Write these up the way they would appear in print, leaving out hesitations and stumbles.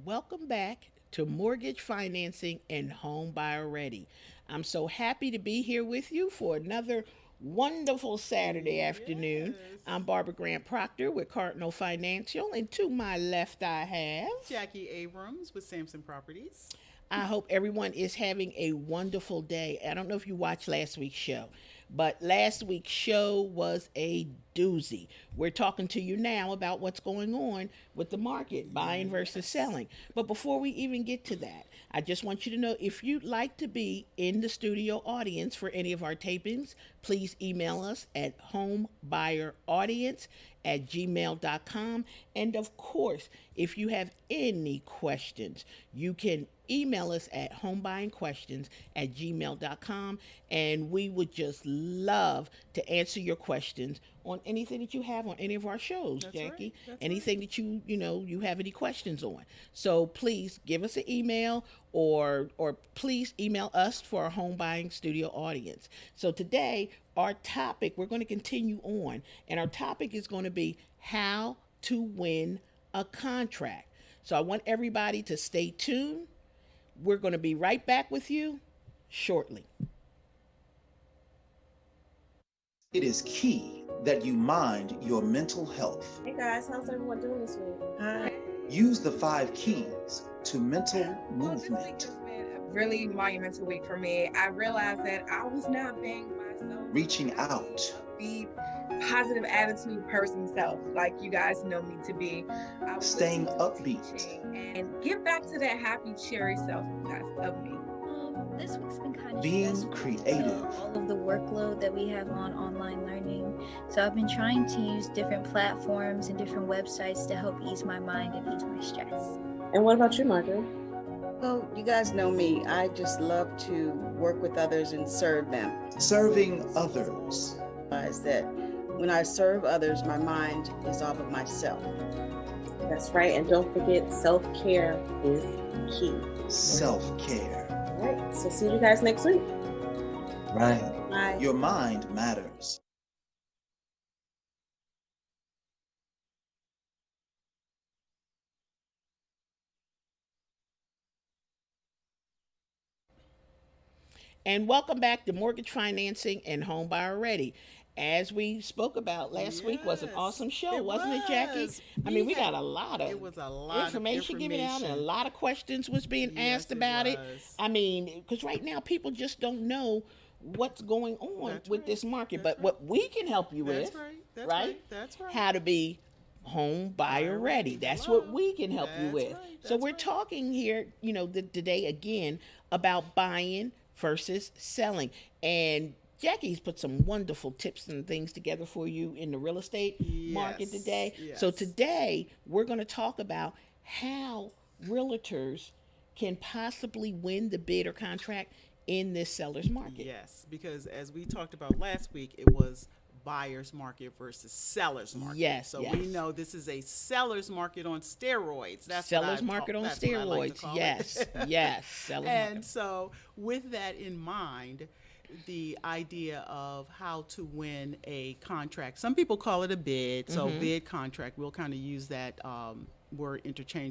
welcome back to Mortgage Financing and Home Buyer Ready. I'm so happy to be here with you for another wonderful Saturday afternoon. Yes. I'm Barbara Grant Proctor with Cardinal Financial, and to my left, I have. Jackie Abrams with Sampson Properties. I hope everyone is having a wonderful day. I don't know if you watched last week's show, but last week's show was a doozy. We're talking to you now about what's going on with the market, buying versus Yes. selling. But before we even get to that, I just want you to know if you'd like to be in the studio audience for any of our tapings, please email us at homebuyeraudience@gmail.com. And of course, if you have any questions, you can email us at homebuyingquestions@gmail.com, and we would just love to answer your questions on anything that you have on any of our shows, That's right. Jackie. That's right. Anything that you have any questions on. So please give us an email, or please email us for our home buying studio audience. So today our topic, we're going to continue on, and our topic is going to be how to win a contract. So I want everybody to stay tuned. We're going to be right back with you shortly. It is key that you mind your mental health. Hey guys, how's everyone doing this week? Hi. Use the 5 keys to mental Well, this week movement. has been a really monumental week for me. I realized that I was not being myself. Reaching out. Be positive attitude person self, like you guys know me to be. I was Staying listening to upbeat. teaching and get back to that happy, cheery self you guys of me. This week's been kind of Being stressful, creative. all of the workload that we have on online learning. So I've been trying to use different platforms and different websites to help ease my mind and ease my stress. And what about you, Margaret? Well, you guys know me. I just love to work with others and serve them. Serving others. Realize that when I serve others, my mind is off of myself. That's right. And don't forget, self-care is key. Self-care. All right. So see you guys next week. Right. Bye. Your mind matters. And welcome back to Mortgage Financing and Home Buyer Ready. As we spoke about last week was an Yes, awesome show, it wasn't it, Jackie? was. I mean, We we got had- a lot of it was a lot of information given out, and a information. lot of questions was being Yes, asked about it. was. I mean, because right now people just don't know what's going on That's with right. this market. That's But what we can help you That's with, right. That's right? right. That's right. how to be home buyer Buyer ready. ready. That's Hello. what we can help you That's with. right. So That's we're right. talking here, today again about buying versus selling. And Jackie's put some wonderful tips and things together for you in the real estate market Yes, today. So yes. today we're going to talk about how realtors can possibly win the bid or contract in this seller's market. Yes, because as we talked about last week, it was buyer's market versus seller's market. Yes, So yes. we know this is a seller's market on steroids. That's Seller's what I market on that's what I like to steroids. call it. Yes, yes. Seller's And market. so, with that in mind, the idea of how to win a contract. Some people call it a bid. So, Mm-hmm. bid contract. We'll kind of use that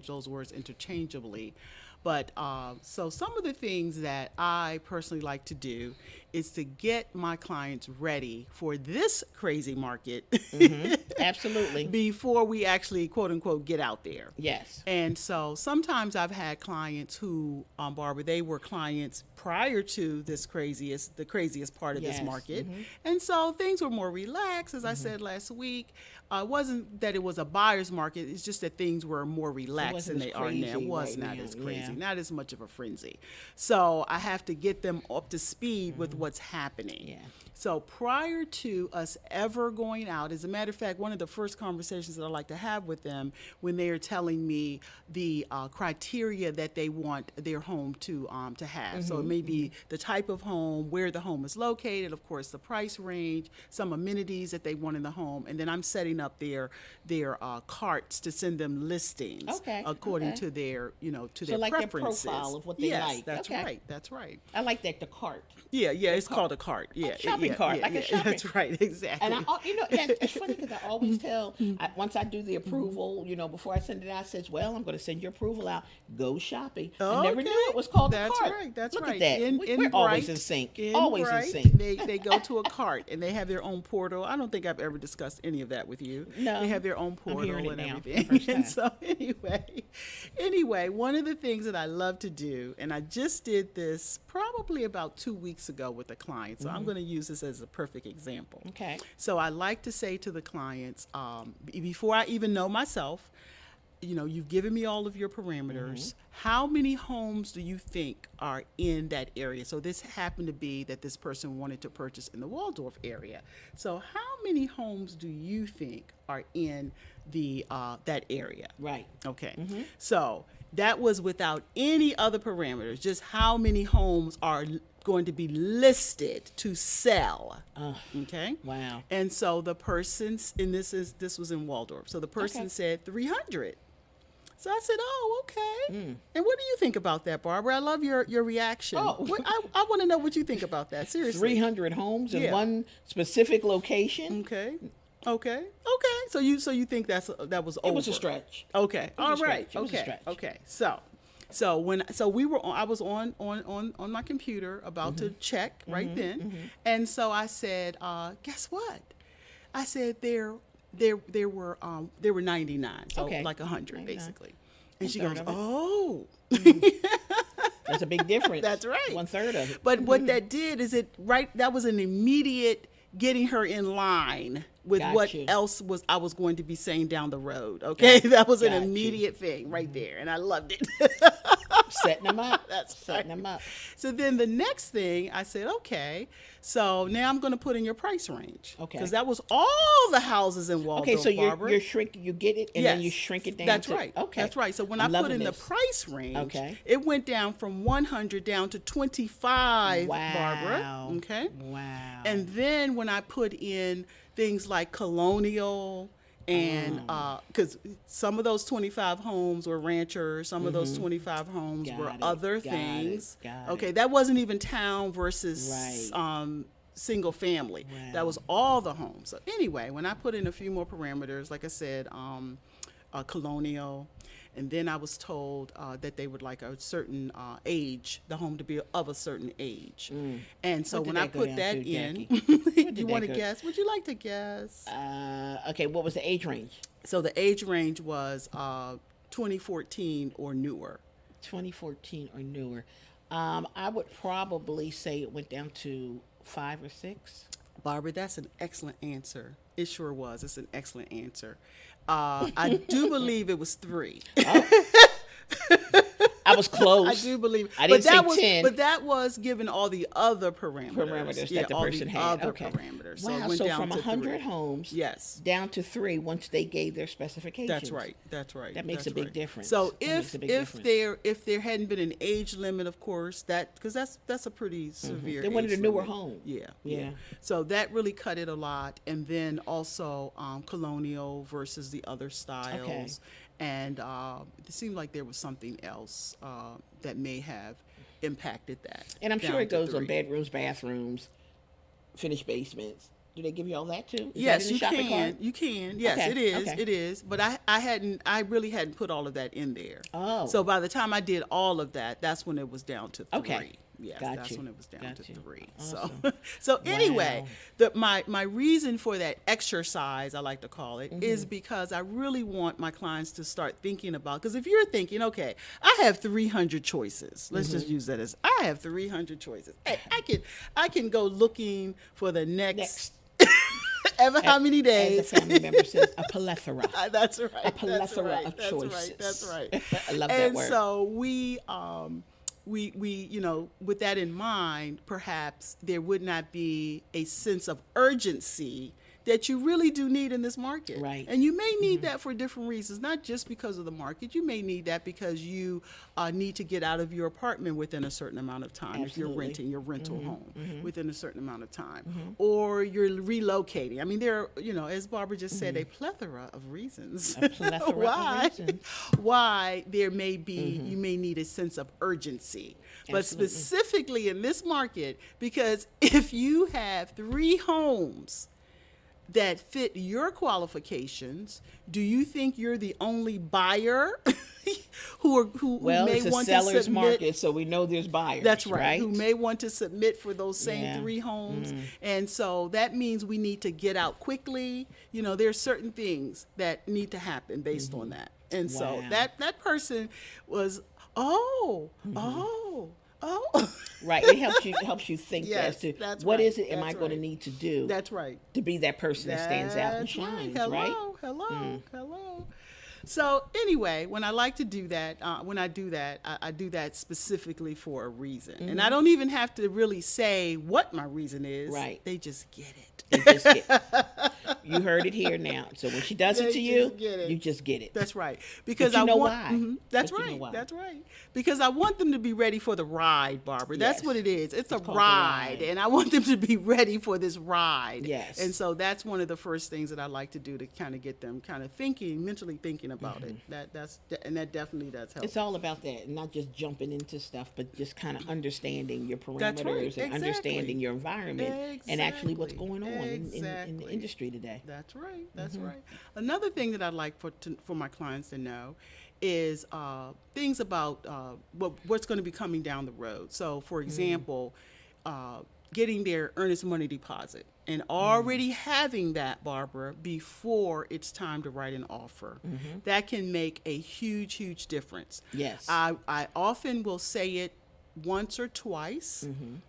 those words interchangeably. But so some of the things that I personally like to do is to get my clients ready for this crazy market Absolutely. before we actually, quote unquote, get out there. Yes. And so sometimes I've had clients who, Barbara, they were clients prior to the craziest part of Yes. this market. And so things were more relaxed, as I said last week. It wasn't that it was a buyer's market, it's just that things were more relaxed wasn't than as they are now. It crazy was right not now, as crazy, yeah. not as much of a frenzy. So I have to get them up to speed with what's happening. Yeah. So prior to us ever going out, as a matter of fact, one of the first conversations that I like to have with them when they are telling me the criteria that they want their home to have. So it may be the type of home, where the home is located, of course, the price range, some amenities that they want in the home, and then I'm setting up their carts to send them listings Okay, according okay. to their to So their like their preferences. profile of what they yes, like. that's Okay. right. That's right. I like that, the cart. Yeah, Yeah, it's called a cart. Yeah, shopping cart, like a shopping. That's right, exactly. And it's funny because I always tell, once I do the approval, before I send it out, I says, well, I'm going to send your approval out. Go shopping. I never knew it was called a cart. That's right. That's Look right. at that. We're always in sync. Always in Bright, sync. They go to a cart and they have their own portal. I don't think I've ever discussed any of that with you. No, they have their own I'm portal hearing it and now, everything. first time. And so anyway, one of the things that I love to do, and I just did this probably about 2 weeks ago with a client, so I'm going to use this as a perfect example. Okay. So I like to say to the clients, before I even know myself, you've given me all of your parameters. How many homes do you think are in that area? So this happened to be that this person wanted to purchase in the Waldorf area. So how many homes do you think are in the that area? Right. Okay. So that was without any other parameters, just how many homes are going to be listed to sell. Okay. Wow. And so the person's, and this was in Waldorf. So the person said 300. So I said, oh, okay. And what do you think about that, Barbara? I love your reaction. Oh. I want to know what you think about that. Seriously. 300 homes in one specific location. Okay. So you think that was over? It was a stretch. Okay. All was a right. stretch. It was a Okay. stretch. Okay. I was on my computer about to check right then, and so I said, guess what? I said there were 99, so like 100 99. basically. And she One-third goes, of it. oh. That's a big difference. That's right. 1/3 of it. But what that did is that was an immediate getting her in line with Got what you. else I was going to be saying down the road. Okay. That was an Got you. immediate thing right there. And I loved it. Setting them up. That's setting them up. So then the next thing I said, okay, so now I'm going to put in your price range. Okay. Because that was all the houses in Waldorf, Okay, so Barbara. you're shrinking. You get it, and then you shrink it down. That's to, right. Okay, That's right. So when I'm I put loving in the this. price range, Okay. it went down from 100 down to 25, Wow. Barbara. Okay. Wow. And then when I put in things like colonial and because some of those 25 homes were ranchers, some of those 25 homes Got were it, other got it, things. got Okay, it. that wasn't even town versus Right. single family. Wow. That was all the homes. So anyway, when I put in a few more parameters, like I said, colonial, and then I was told that they would like a certain age, the home to be of a certain age. And so What did when I that go put down that to, in, Jackie? you want to guess? Would you like to guess? Okay, what was the age range? So the age range was 2014 or newer. 2014 or newer. I would probably say it went down to 5 or 6. Barbara, that's an excellent answer. It sure was. It's an excellent answer. I do believe it was 3. I was close. I do believe. I didn't but that say was, 10. But that was given all the other parameters. That the all person the had. Other Okay. parameters. So it Wow. went So down from to 100 3. homes, Yes. down to 3 once they gave their specifications. That's right. That's right. That makes that's a big right. difference. So That makes a big if difference. there hadn't been an age limit, of course, because that's a pretty severe. They wanted age a newer limit. home. Yeah. Yeah. So that really cut it a lot, and then also colonial versus the other styles. Okay. And it seemed like there was something else that may have impacted that. And I'm down sure it to goes on 3. bedrooms, bathrooms, finished basements. Do they give you all that too? Is Yes, that in the you shopping can. cart? You can. Yes, Okay, it is. okay. It is. But I really hadn't put all of that in there. Oh. So by the time I did all of that, that's when it was down to 3. Okay. Yes, Got that's you. when it was down Got to you. 3. Awesome. So anyway, Wow. my reason for that exercise, I like to call it, Mm-hmm. is because I really want my clients to start thinking about, because if you're thinking, okay, I have 300 choices. Let's Mm-hmm. just use that as, I have 300 choices. Hey, I can go looking for the next ever how many days. As a family member says, a plethora. That's right. A plethora that's right, of that's choices. Right, that's right. I love that and word. so we with that in mind, perhaps there would not be a sense of urgency that you really do need in this market. Right. And you may need that for different reasons, not just because of the market. You may need that because you need to get out of your apartment within a certain amount of time. If you're Absolutely. renting your rental home within a certain amount of time, or you're relocating. I mean, there are, as Barbara just said, a plethora of reasons. A plethora of why, reasons. why there may be, you may need a sense of urgency. But Absolutely. specifically in this market, because if you have 3 homes that fit your qualifications, do you think you're the only buyer who Well, may it's a want to seller's submit? market, so we know there's buyers. That's right. Who may want to submit for those same Yeah. 3 homes. And so that means we need to get out quickly. There's certain things that need to happen based on that. And so Wow. that person was, oh. Right. It helps you think Yes, as to that's what right. is it am I That's going to right. need to do That's right. to be that person that stands out and That's shines, Hello, right? hello. So anyway, when I like to do that, I do that specifically for a reason. And I don't even have to really say what my reason is. Right. They just get it. You heard it here now. So when she does it They to you, just get it. you just get it. That's right. Because But you I know want. why. That's But you know right. why. That's right. Because I want them to be ready for the ride, Barbara. That's Yes. what it is. It's a called the ride, ride. and I want them to be ready for this ride. Yes. And so that's one of the first things that I like to do to kind of get them kind of mentally thinking about it. That definitely does help. It's all about that, and not just jumping into stuff, but just kind of understanding your parameters That's right. and Exactly. understanding your environment and actually what's Exactly. going on in the Exactly. industry today. That's right. That's right. Another thing that I'd like for my clients to know is things about what's going to be coming down the road. So, for example, getting their earnest money deposit and already having that, Barbara, before it's time to write an offer. That can make a huge, huge difference. Yes. I often will say it once or twice,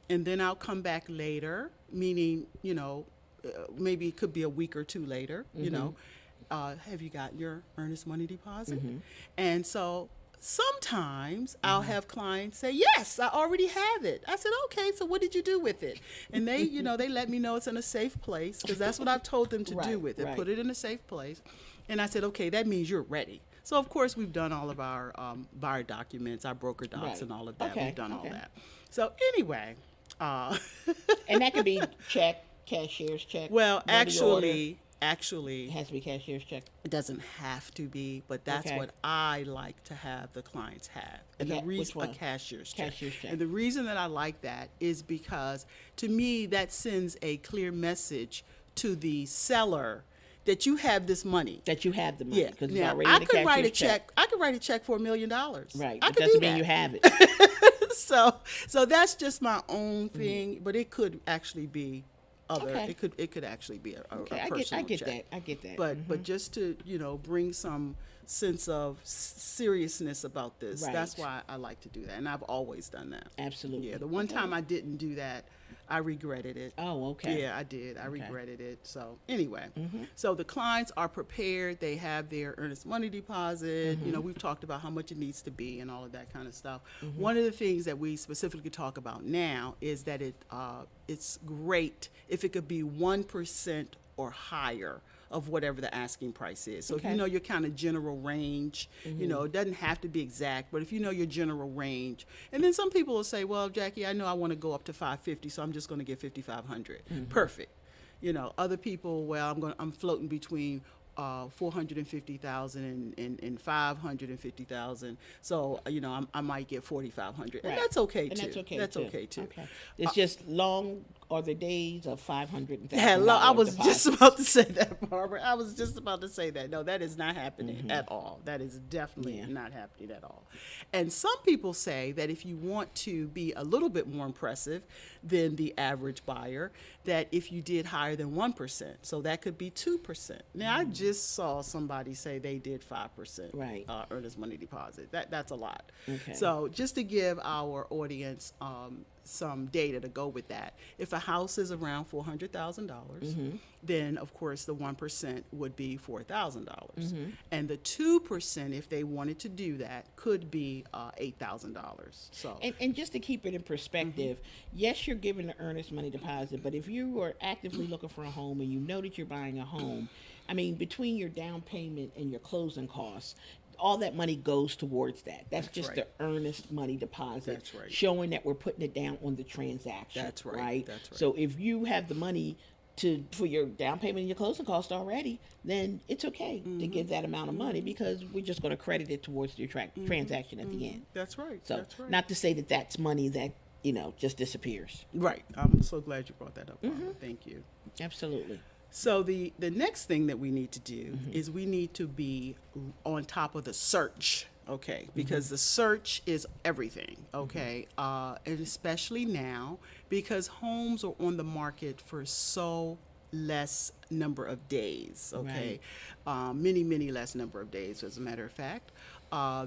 and then I'll come back later, meaning, maybe it could be a week or 2 later, have you got your earnest money deposit? And so sometimes I'll have clients say, yes, I already have it. I said, okay, so what did you do with it? And they, they let me know it's in a safe place, because that's what I've told them to do Right, with it. right. Put it in a safe place. And I said, okay, that means you're ready. So, of course, we've done all of our buyer documents, our broker docs, Right. and all of that. Okay, We've done all okay. that. So, anyway, And that could be check, cashier's check. well, money order. actually, It has to be cashier's check. it doesn't have to be, but that's Okay. what I like to have the clients have. And Okay, the which reason one? a cashier's check. Cashier's check. And the reason that I like that is because to me that sends a clear message to the seller that you have this money. That you have the money Yeah. because it's Now, already I in the could cashier's write a check. I could write a check for $1 million. Right. I It could doesn't do mean that. you have it. So that's just my own thing, but it could actually be other. Okay. It could actually be a Okay, a I personal get check. that. I get that. But just to bring some sense of seriousness about this. Right. That's why I like to do that, and I've always done that. Absolutely. Yeah. The one Okay. time I didn't do that, I regretted it. Oh, okay. Yeah, I did. I Okay. regretted it. So anyway, so the clients are prepared. They have their earnest money deposit. We've talked about how much it needs to be and all of that kind of stuff. One of the things that we specifically talk about now is that it's great if it could be 1% or higher of whatever the asking price is. So if Okay. you know your kind of general range, it doesn't have to be exact, but if you know your general range. And then some people will say, well, Jackie, I know I want to go up to 550, so I'm just going to get 5,500. Perfect. Other people, well, I'm floating between 450,000 and 550,000. So, I might get 4,500. Right. And that's okay And too. that's okay That's too. okay too. Okay. It's just long are the days of $500,000. Hello, I was deposit. just about to say that, Barbara. I was just about to say that. No, that is not happening at all. That is definitely Yeah. not happening at all. And some people say that if you want to be a little bit more impressive than the average buyer, that if you did higher than 1%, so that could be 2%. Now, I just saw somebody say they did 5% Right. earnest money deposit. That's a lot. Okay. So just to give our audience some data to go with that, if a house is around $400,000, then of course the 1% would be $4,000, and the 2%, if they wanted to do that, could be $8,000. So And just to keep it in perspective, yes, you're giving the earnest money deposit, but if you are actively looking for a home and you know that you're buying a home, I mean, between your down payment and your closing costs, all that money goes towards that. That's just right. the earnest money deposit, That's right. showing that we're putting it down on the transaction. That's right. Right. That's right. So if you have the money for your down payment and your closing cost already, then it's okay to give that amount of money, because we're just going to credit it towards your transaction at the end. that's right. So That's right. not to say that that's money that just disappears. Right. I'm so glad you brought that up. Barbara. Thank you. Absolutely. So the next thing that we need to do is we need to be on top of the search, okay? Because the search is everything, okay? And especially now, because homes are on the market for so less number of days, okay? Many less number of days, as a matter of fact.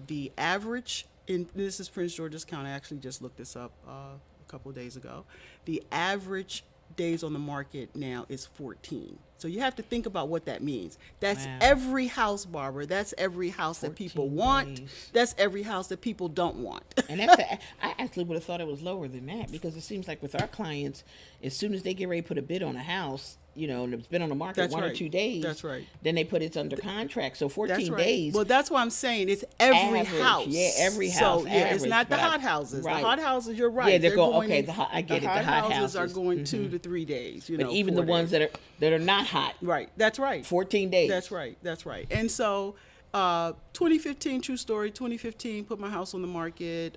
The average, this is Prince George's County, I actually just looked this up a couple of days ago. The average days on the market now is 14. So you have to think about what that means. That's Wow. every house, Barbara. That's every house that people 14 want. days. That's every house that people don't want. And I actually would have thought it was lower than that, because it seems like with our clients, as soon as they get ready to put a bid on a house, and it's been on the market That's 1 or right. 2 days. That's right. Then they put it under contract. So 14 That's right. days. Well, that's what I'm saying. It's every Average. house. Yeah, every house. So yeah, it's Average, not the but hot houses. right. The hot houses, you're right. Yeah, they're going. going Okay, in- I get it. The hot houses are houses. going 2 to 3 days. But even the 4 ones days. that are not hot, Right. That's right. 14 days. That's right. That's right. And so, 2015, true story. 2015, put my house on the market,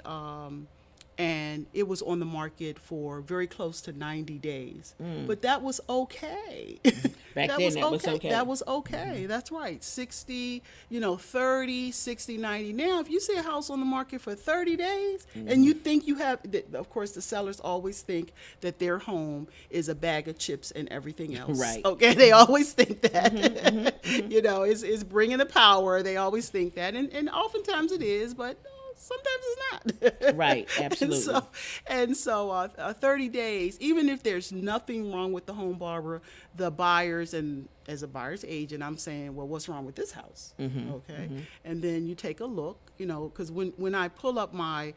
and it was on the market for very close to 90 days. But that was okay. Back then, that was okay. That was okay. That's right. 60, 30, 60, 90. Now, if you see a house on the market for 30 days and you think you have, of course, the sellers always think that their home is a bag of chips and everything else. Right. Okay. They always think that. It's bringing the power. They always think that. And oftentimes it is, but sometimes it's not. Right, absolutely. And so 30 days, even if there's nothing wrong with the home, Barbara, the buyers, and as a buyer's agent, I'm saying, well, what's wrong with this house? Okay. And then you take a look, because when I pull up my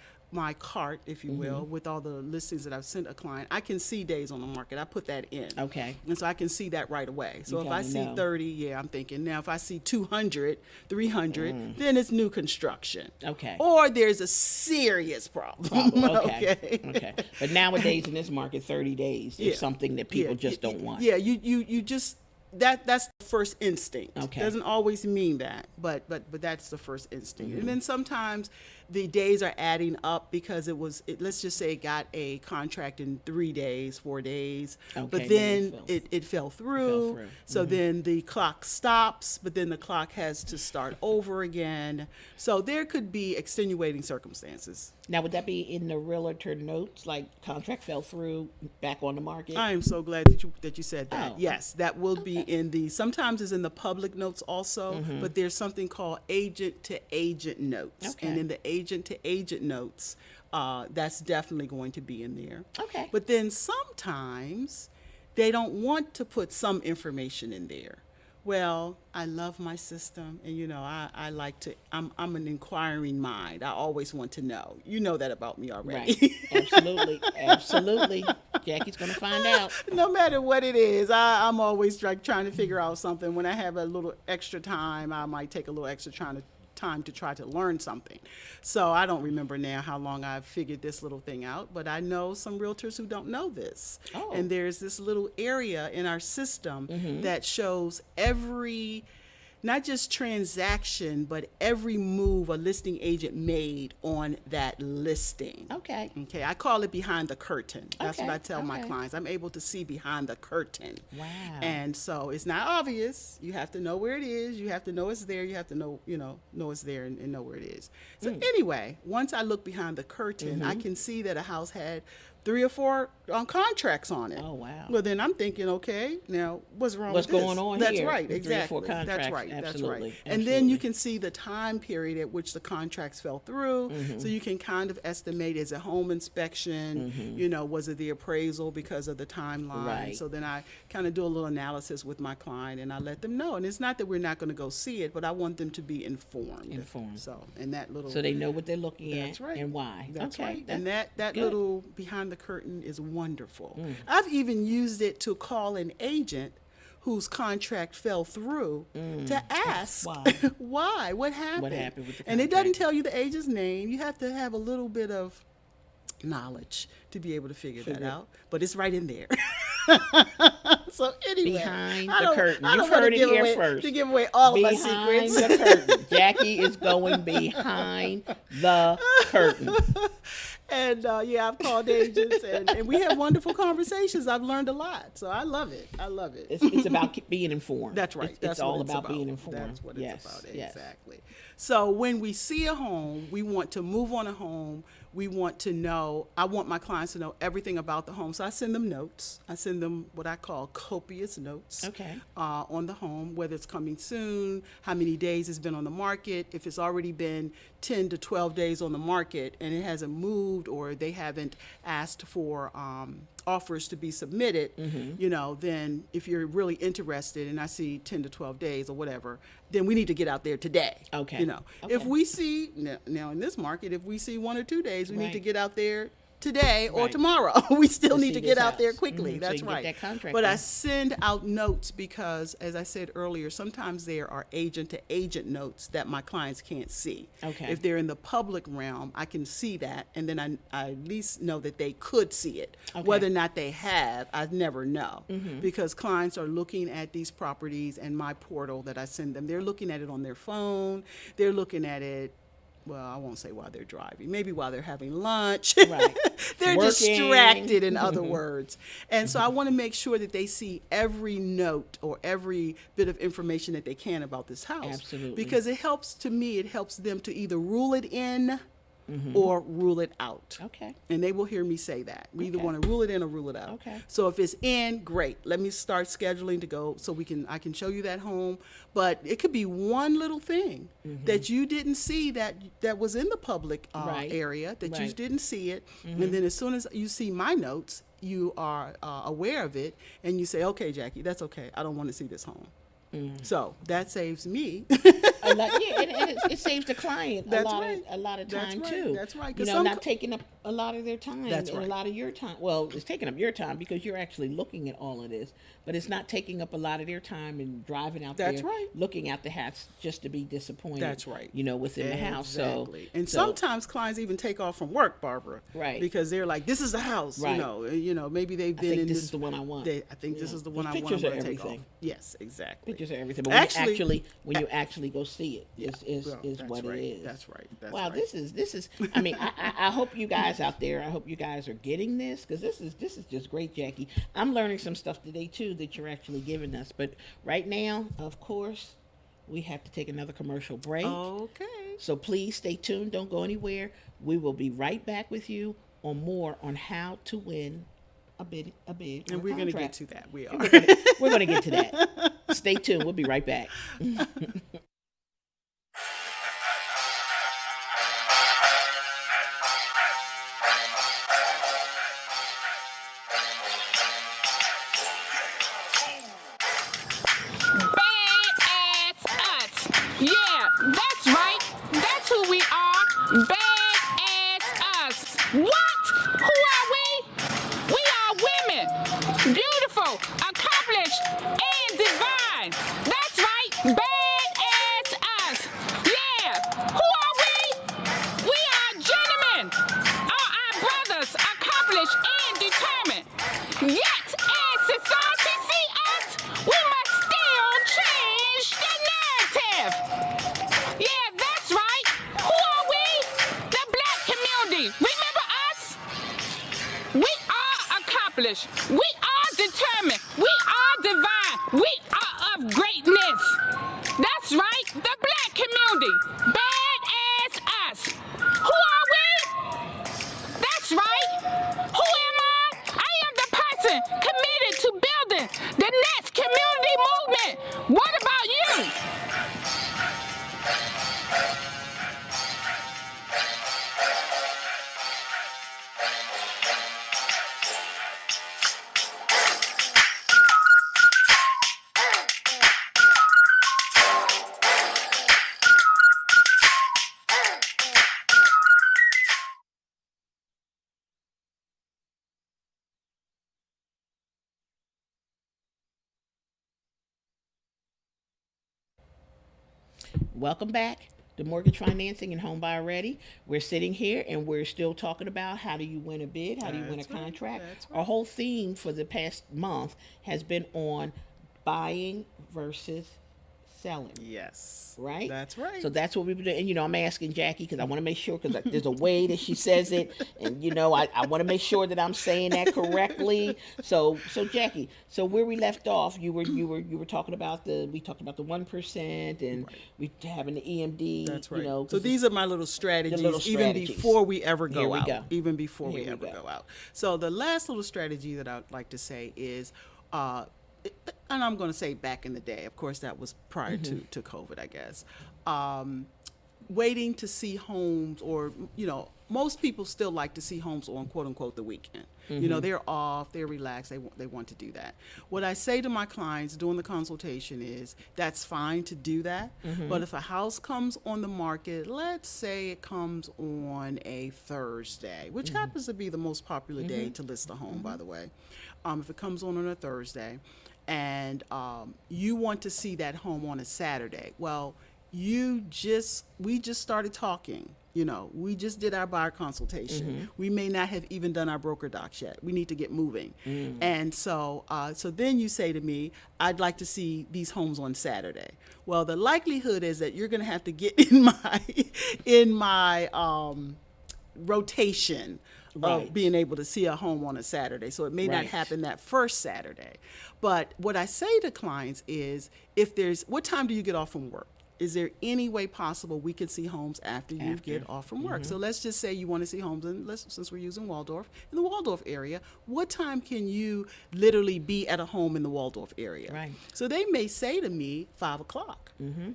cart, if you will, with all the listings that I've sent a client, I can see days on the market. I put that in. Okay. And so I can see that right away. So You if I kinda see know. 30, yeah, I'm thinking, now if I see 200, 300, then it's new construction. Okay. Or there's a serious problem. Okay. Okay. But nowadays in this market, 30 days is something that people just don't want. Yeah, you just that's the first instinct. Okay. Doesn't always mean that, but that's the first instinct. And then sometimes the days are adding up because let's just say it got a contract in 3 days, 4 days, Okay, but then then it it fell through. So then the clock stops, but then the clock has to start over again. So there could be extenuating circumstances. Now, would that be in the realtor notes, like contract fell through, back on the market? I am so glad that you said that. Oh. Yes, that will be in sometimes it's in the public notes also, but there's something called agent to agent notes. Okay. And in the agent to agent notes, that's definitely going to be in there. Okay. But then sometimes they don't want to put some information in there. Well, I love my system, and I like to. I'm an inquiring mind. I always want to know. You know that about me already. Right. Absolutely. Jackie's gonna find out. No matter what it is, I'm always trying to figure out something. When I have a little extra time, I might take a little extra time to try to learn something. So I don't remember now how long I've figured this little thing out, but I know some realtors who don't know this. Oh. And there's this little area in our system that shows every, not just transaction, but every move a listing agent made on that listing. Okay. Okay, I call it behind the curtain. That's what Okay, I tell my okay. clients. I'm able to see behind the curtain. Wow. And so it's not obvious. You have to know where it is. You have to know it's there. You have to know it's there and know where it is. So anyway, once I look behind the curtain, I can see that a house had 3 or 4 contracts on it. Oh, wow. Well, then I'm thinking, okay, now what's wrong What's with this? going on That's here right, with 3 or 4 exactly. contracts? That's right, that's Absolutely, right. And then you absolutely. can see the time period at which the contracts fell through, so you can kind of estimate, is it home inspection, you know, was it the appraisal because of the timeline? Right. So then I kind of do a little analysis with my client, and I let them know. And it's not that we're not going to go see it, but I want them to be informed. Informed. So, and that little... So they know what they're looking That's at right. and why. That's okay. right. And that good. little behind the curtain is wonderful. I've even used it to call an agent whose contract fell through to ask Why? why, what happened. What happened with the And it doesn't contract. tell you the agent's name. You have to have a little bit of knowledge to be able to figure that out. But it's right in there. So anyway, Behind I the don't- curtain. I don't You've wanna heard it give here away- first. To give away all of my Behind secrets. the curtain. Jackie is going behind the curtain. And yeah, I've called agents, and we have wonderful conversations. I've learned a lot, so I love it. I love it. It's about being informed. That's right. It's That's all what it's about being informed. That's what yes. it's about. Yes. Exactly. So when we see a home, we want to move on a home. We want to know, I want my clients to know everything about the home. So I send them notes. I send them what I call copious notes Okay. on the home, whether it's coming soon, how many days it's been on the market, if it's already been 10 to 12 days on the market and it hasn't moved, or they haven't asked for offers to be submitted, you know, then if you're really interested and I see 10 to 12 days or whatever, then we need to get out there today. Okay. You know, if Okay. we see, now in this market, if we see 1 or 2 days, we need to Right. get out there today or Right. tomorrow. We still To need see to get this out there house. quickly. So That's you can get right. that contract But I done. send out notes because, as I said earlier, sometimes there are agent-to-agent notes that my clients can't see. Okay. If they're in the public realm, I can see that, and then I at least know that they could see it. Okay. Whether or not they have, I never know, Mm-hmm. because clients are looking at these properties and my portal that I send them. They're looking at it on their phone. They're looking at it. Well, I won't say while they're driving, maybe while they're having lunch. Right. They're Working. distracted, in other words. And so I want to make sure that they see every note or every bit of information that they can about this house. Absolutely. Because it helps, to me, it helps them to either rule it in or rule it out. Okay. And they will hear me say that. We either Okay. want to rule it in or rule it out. Okay. So if it's in, great. Let me start scheduling to go so I can show you that home. But it could be one little thing that you didn't see that was in the public Right. area, that you Right. didn't see it. And then as soon as you see my notes, you are aware of it, and you say, okay, Jackie, that's okay. I don't want to see this home. So that saves me. A lot, yeah, and it saves the client That's a right. lot of That's time right. too. That's right. You 'Cause know, some not taking up a lot of their time That's and right. a lot of your time. Well, it's taking up your time because you're actually looking at all of this, but it's not taking up a lot of their time and driving out That's there, right. looking at the house just to be disappointed. That's right. You know, within the house. So, Exactly. And so- sometimes clients even take off from work, Barbara. Right. Because they're like, this is the house. Right. You know, maybe they've I been think in this is the one I want. I think this Yeah. is the one I Because want. pictures I'm are gonna take off. everything. Yes, exactly. Pictures are everything, but when you actually go see it, is Well, is that's what right. it is. That's right. That's Wow, right. this is. I mean, I hope you guys out there. I hope you guys are getting this because this is just great, Jackie. I'm learning some stuff today too that you're actually giving us. But right now, of course, we have to take another commercial break. Okay. So please stay tuned. Don't go anywhere. We will be right back with you on more on how to win a bid. And we're going to get contract. to that. We are. We're going to get to that. Stay tuned. We'll be right back. Badass us. Yeah, that's right. That's who we are. Badass us. What? Who are we? We are women. Beautiful, accomplished, and divine. That's right. Badass us. Yeah. Who are we? We are gentlemen. Our brothers, accomplished and determined. Yet, as society see us, we must still change the narrative. Yeah, that's right. Who are we? The black community. Remember us? We are accomplished. We are determined. We are divine. We are of greatness. That's right. The black community. Badass us. Who are we? That's right. Who am What about you? Welcome back to Mortgage Financing and Homebuyer Ready. We're sitting here and we're still talking about how do you win a bid, how do you win a That's right, contract. that's right. Our whole theme for the past month has been on buying versus selling. Yes. Right? That's right. So that's what we've been doing. And, I'm asking Jackie because I want to make sure, because there's a way that she says it. And, I want to make sure that I'm saying that correctly. So Jackie, so where we left off, you were talking about we talked about the 1% and we having the EMD. That's right. So So these are my little strategies, even strategies. before we ever go Here we out. go. Even before Here we we ever go. go out. So the last little strategy that I'd like to say is, and I'm going to say back in the day, of course, that was prior to COVID, I guess. Waiting to see homes, or most people still like to see homes on quote unquote the weekend. They're off, they're relaxed, they want to do that. What I say to my clients during the consultation is that's fine to do that, but if a house comes on the market, let's say it comes on a Thursday, which happens to be the most popular day to list a home, by the way. If it comes on a Thursday and you want to see that home on a Saturday, well, we just started talking. We just did our buyer consultation. We may not have even done our broker docs yet. We need to get moving. And so then you say to me, I'd like to see these homes on Saturday. Well, the likelihood is that you're going to have to get in my rotation Right. of being able to see a home on a Saturday. So it may not Right. happen that first Saturday. But what I say to clients is, what time do you get off from work? Is there any way possible we could see homes after you get off from work? So let's just say you want to see homes, since we're using Waldorf, in the Waldorf area, what time can you literally be at a home in the Waldorf area? Right. So they may say to me, 5 o'clock.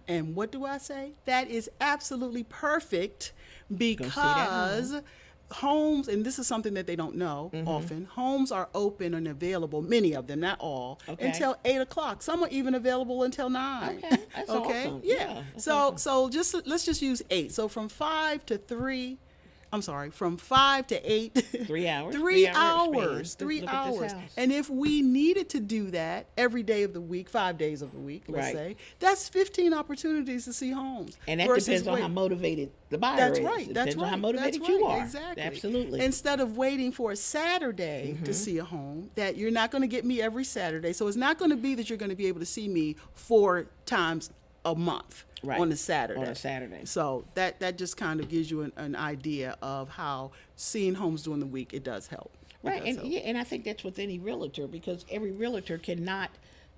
And what do I say? That is absolutely perfect, because homes, and this is something that they don't know often, homes are open and available, many of them, not all, until 8 o'clock. Some are even available until 9. Okay, that's awesome. Yeah. That's So let's just use 8. So from 5 to 8. 3 hours. 3 span. hours. Look at this house. And if we needed to do that every day of the week, 5 days of the week, let's Right. say, that's 15 opportunities to see homes. And that versus depends on how wait. motivated the buyer That's is. right. It That's depends right. on how motivated that's you right, are. Exactly. Absolutely. Instead of waiting for a Saturday to see a home, that you're not going to get me every Saturday. So it's not going to be that you're going to be able to see me 4 times a month Right. on a Saturday. On a Saturday. So that just kind of gives you an idea of how seeing homes during the week, it does help. It Right, does and help. and I think that's with any realtor, because every realtor cannot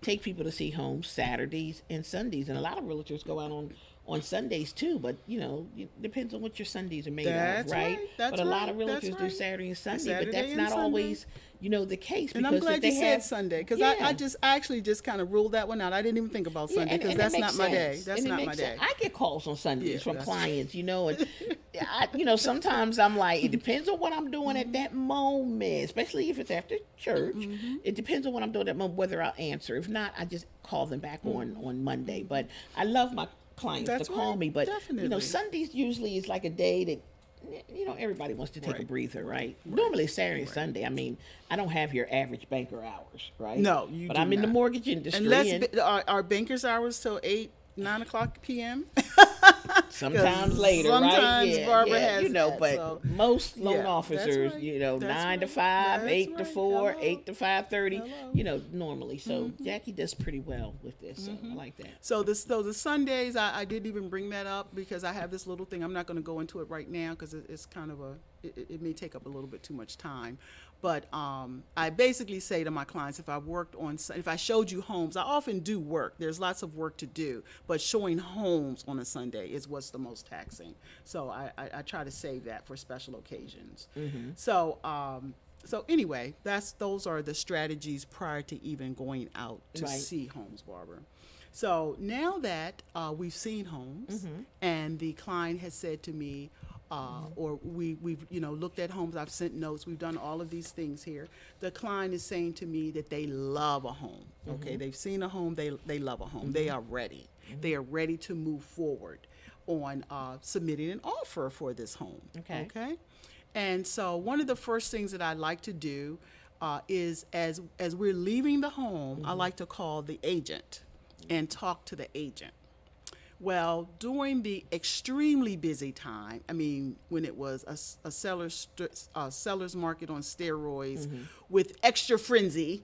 take people to see homes Saturdays and Sundays, and a lot of realtors go out on Sundays too. But it depends on what your Sundays are made That's of, right? right, that's but a lot right, of that's realtors do right. Saturday and Sunday, Saturday but that's and not Sunday. always the case. And I'm because if glad you they said have- Sunday, because Yeah. I actually just kind of ruled that one out. I didn't even think about Sunday, because and it that's makes not my day. sense. That's And it not my makes day. sense. I get calls on Sundays Yeah, from that's clients, and sometimes I'm like, it depends on what I'm doing at that moment, especially if it's after church. It depends on what I'm doing at that moment, whether I'll answer. If not, I just call them back on Monday. But I love my clients That's to call right, me, but definitely. Sundays usually is like a day that everybody wants to take a Right. breather, right? Normally Saturday and Sunday. I mean, I don't have your average banker hours, right? No, you But do I'm in the not. mortgage industry, And our bankers' hours till 8, 9 o'clock p.m. sometimes later, right? sometimes Yeah, Barbara yeah, has that, but so- most loan Yeah, that's officers, right. 9 to That's 5, right. 8 to That's 4, right. 8 to 5:30, Hello. normally. So Jackie does pretty well with this. So I like that. So the Sundays, I didn't even bring that up because I have this little thing. I'm not going to go into it right now because it's kind of it may take up a little bit too much time. But I basically say to my clients, if I showed you homes, I often do work. There's lots of work to do, but showing homes on a Sunday is what's the most taxing. So I try to save that for special occasions. So anyway, those are the strategies prior to even going out to Right. see homes, Barbara. So now that we've seen homes and the client has said to me, or we've looked at homes, I've sent notes, we've done all of these things here. The client is saying to me that they love a home. Okay, they've seen a home, they love a home. They are ready. They are ready to move forward on submitting an offer for this home. Okay. And so one of the first things that I like to do is as we're leaving the home, I like to call the agent and talk to the agent. Well, during the extremely busy time, I mean, when it was a seller's market on steroids with extra frenzy,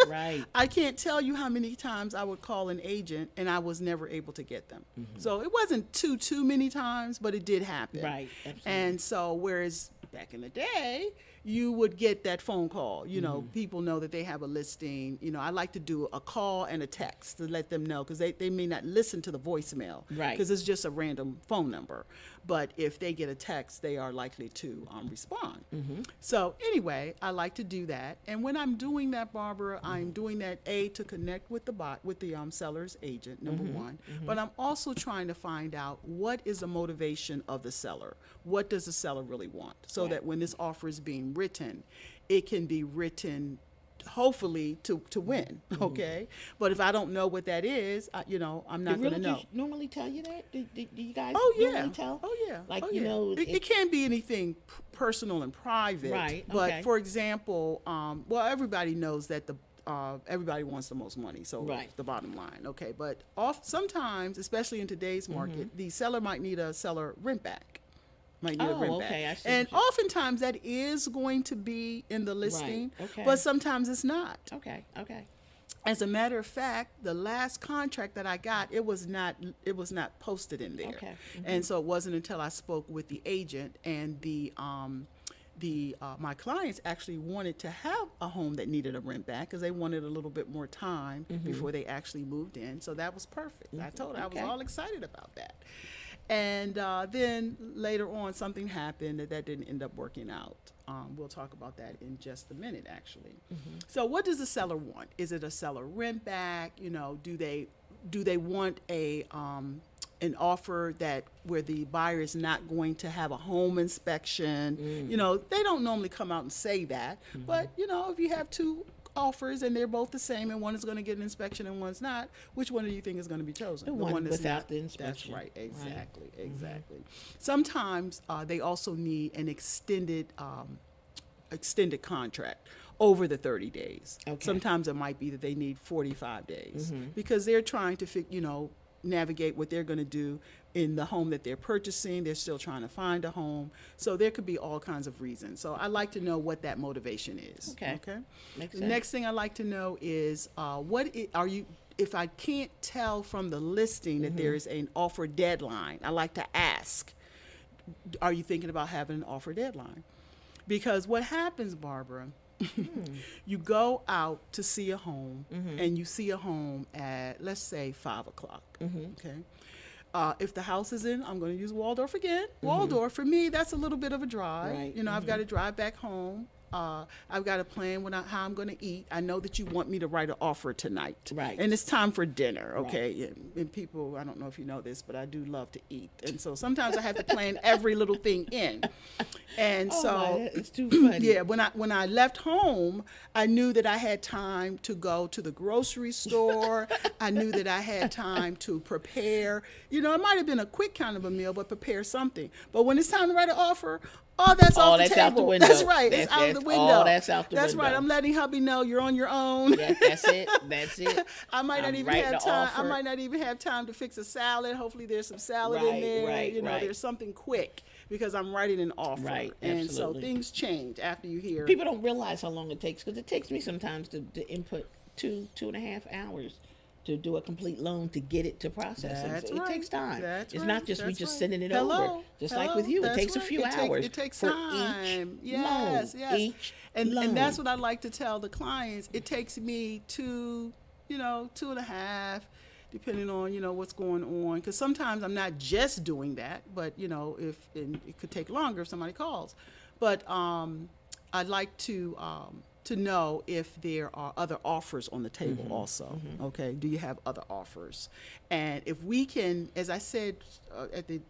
Right. I can't tell you how many times I would call an agent and I was never able to get them. So it wasn't too many times, but it did happen. Right, absolutely. And so whereas back in the day, you would get that phone call. People know that they have a listing. I like to do a call and a text to let them know, because they may not listen to the voicemail. Right. Because it's just a random phone number. But if they get a text, they are likely to respond. So anyway, I like to do that. And when I'm doing that, Barbara, I'm doing that, to connect with the seller's agent, number one. But I'm also trying to find out what is the motivation of the seller. What does the seller really want? So that when this offer is being written, it can be written hopefully to win. Okay. But if I don't know what that is, I'm not going to know. Normally tell you that? Do you guys Yeah. normally tell? Oh yeah. Like, Oh, you yeah. know, it can't be anything personal and private. Right, But okay. for example, everybody knows that everybody wants the most money, so Right. the bottom line. Okay. But sometimes, especially in today's market, the seller might need a seller rent back. Might need a rent back. okay, I see And what you- oftentimes that is going to be in the listing, okay. but sometimes it's not. Okay. As a matter of fact, the last contract that I got, it was not posted in there. Okay. And so it wasn't until I spoke with the agent and my clients actually wanted to have a home that needed a rent back because they wanted a little bit more time before they actually moved in. So that was perfect. I told her I was all excited about that. And then later on, something happened that didn't end up working out. We'll talk about that in just a minute, actually. So what does the seller want? Is it a seller rent back? Do they want an offer where the buyer is not going to have a home inspection? They don't normally come out and say that. But, if you have two offers and they're both the same and one is going to get an inspection and one's not, which one do you think is going to be chosen? The one that's without not. the inspection. That's right. Exactly. Sometimes they also need an extended contract over the 30 days. Okay. Sometimes it might be that they need 45 days because they're trying to navigate what they're going to do in the home that they're purchasing. They're still trying to find a home. So there could be all kinds of reasons. So I like to know what that motivation is. Okay. Makes The sense. next thing I like to know is if I can't tell from the listing that there is an offer deadline, I like to ask, are you thinking about having an offer deadline? Because what happens, Barbara, you go out to see a home and you see a home at, let's say, 5 o'clock. Okay. If the house is in, I'm going to use Waldorf again. Waldorf, for me, that's a little bit of a drive. Right. I've got to drive back home. I've got to plan how I'm going to eat. I know that you want me to write an offer tonight. Right. And it's time for dinner, okay? And people, I don't know if you know this, but I do love to eat. And so sometimes I have to plan every little thing in. And it's too funny. yeah, when I left home, I knew that I had time to go to the grocery store. I knew that I had time to prepare. It might have been a quick kind of a meal, but prepare something. But when it's time to write an offer, that's off the that's table. out the window. That's right. It's out That's the window. all that's out the That's window. right. I'm letting hubby know you're on your own. That's it. I might not I'm even writing have the time. offer. I might not even have time to fix a salad. Hopefully, there's some salad in Right, there. right. There's something quick because I'm writing an offer. Right, And so absolutely. things change after you hear. People don't realize how long it takes, because it takes me sometimes to input 2.5 hours to do a complete loan to get it to processing. That's So right. it takes time. That's it's right. not just we That's just right. sending it Hello. over. Just like Hello. with you, it That's takes a right. few hours. It takes for time. each Yes, loan. yes. Each and loan. that's what I like to tell the clients. It takes me 2.5, depending on what's going on. Because sometimes I'm not just doing that, but and it could take longer if somebody calls. But I like to to know if there are other offers on the table also. Okay, do you have other offers? And if we can, as I said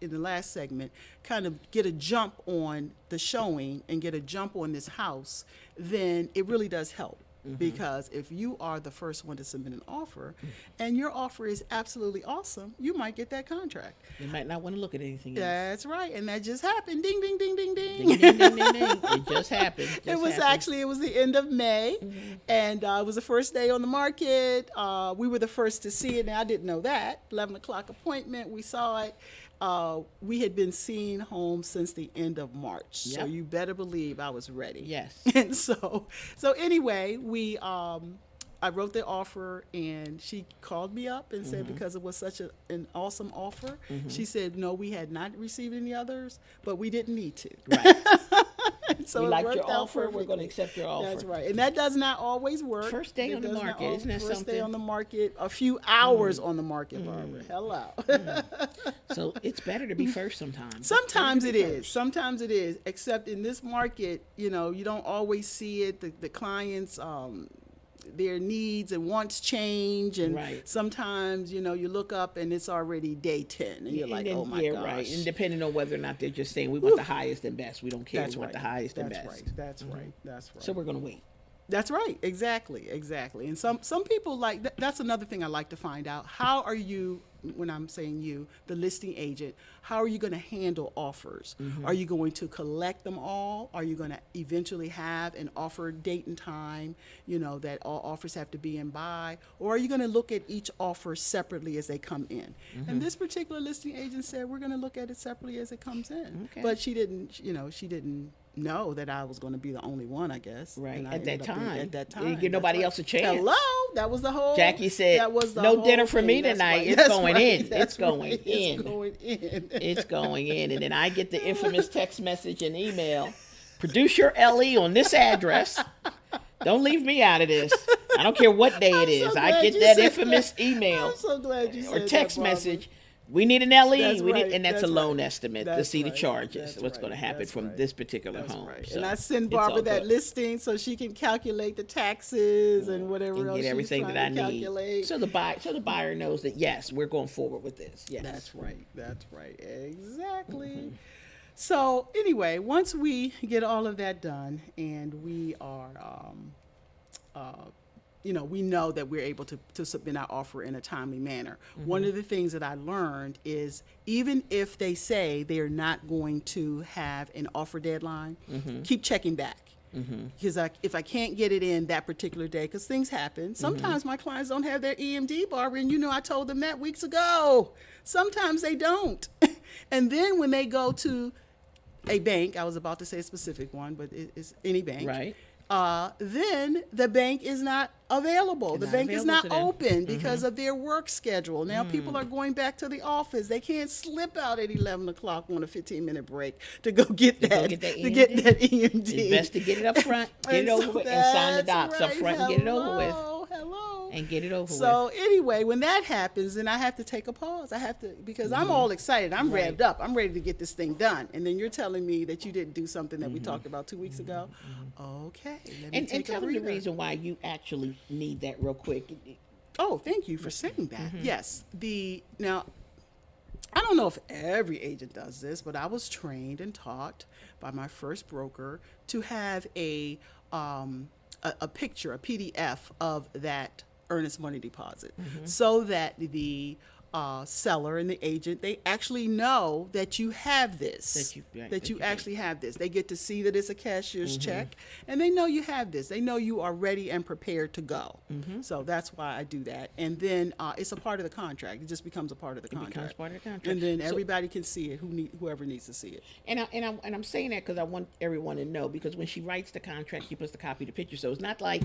in the last segment, kind of get a jump on the showing and get a jump on this house, then it really does help. Because if you are the first one to submit an offer and your offer is absolutely awesome, you might get that contract. You might not want to look at anything else. That's right. And that just happened. Ding, ding, ding, ding, ding. Ding, ding, ding, ding, ding. It just happened. It was the end of May, and it was the first day on the market. We were the first to see it. Now, I didn't know that. 11 o'clock appointment, we saw it. We had been seeing homes since the end of March, so Yep. you better believe I was ready. Yes. And so anyway, I wrote the offer, and she called me up and said, because it was such an awesome offer, she said, no, we had not received any others, but we didn't need to. Right. So We it liked worked your out offer. We're going to perfectly. accept your offer. That's right. And that does not always work. First day It on the does not market. al- Isn't that First day something? on the market, a few hours on the market, Barbara. Hello. So it's better to be first sometimes. Sometimes it is. Sometimes it is. Except in this market, you don't always see it. The clients, their needs and wants change, and Right. sometimes you look up and it's already day 10, and you're like, then, oh my yeah, gosh. right. And depending on whether or not they're just saying we want the highest and best, we don't care. That's We want right. the highest and That's best. right. That's right. That's right. So we're going to wait. That's right. Exactly. And some people that's another thing I like to find out. How are you, when I'm saying you, the listing agent, how are you going to handle offers? Are you going to collect them all? Are you going to eventually have an offer date and time, that all offers have to be in by? Or are you going to look at each offer separately as they come in? And this particular listing agent said, we're going to look at it separately as it comes in. Okay. But she didn't know that I was going to be the only one, I guess. Right. And I At that ended up being- time. At that You time. didn't give That's nobody right. else a chance. Hello. That was the whole. Jackie said, that was the "No whole dinner for thing. me That's tonight. right. It's That's going right. in. That's It's going right. in. It's going in. It's going in." And then I get the infamous text message and email, produce your LE on this address. Don't leave me out of this. I don't care what day it is. I glad get you that said infamous that. email I'm so glad you said or that, text Barbara. message. We need an LE. That's right. And that's a That's loan right. estimate to That's see the right. charges. That's What's right. going to happen That's from right. this particular That's home. right. So And I send it's Barbara all that good. listing so she can calculate the taxes and whatever And else get everything she's that I trying to need. calculate. So the buyer knows that yes, we're going forward with this. Yes. That's right. That's right. Exactly. So anyway, once we get all of that done and we are, we know that we're able to submit our offer in a timely manner. One of the things that I learned is even if they say they're not going to have an offer deadline, keep checking back. Because if I can't get it in that particular day, because things happen. Sometimes my clients don't have their EMD, Barbara, and I told them that weeks ago. Sometimes they don't. And then when they go to a bank, I was about to say a specific one, but it's any bank. Right. Then the bank is not available. The not bank is available not to them. open because of their work schedule. Now people are going back to the office. They can't slip out at 11 o'clock on a 15-minute break to go get go that get that to get that EMD. It's best to get it up front, get it over with, and sign the docs up front and get it over with. Hello. And get it over So with. anyway, when that happens, then I have to take a pause. I have to, because I'm all excited. I'm Right. revved up. I'm ready to get this thing done. And then you're telling me that you didn't do something that we talked about 2 weeks ago. Okay. Let me And take tell a them the breather. reason why you actually need that real quick. Oh, thank you for saying that. Yes. Now, I don't know if every agent does this, but I was trained and taught by my first broker to have a picture, a PDF of that earnest money deposit, so that the seller and the agent, they actually know that you have this, that you actually have this. They get to see that it's a cashier's check, and they know you have this. They know you are ready and prepared to go. So that's why I do that. And then it's a part of the contract. It just becomes a part of the contract. becomes part of the contract. And then So- everybody can see it, whoever needs to see it. And I'm saying that because I want everyone to know, because when she writes the contract, she puts the copy of the picture. So it's not like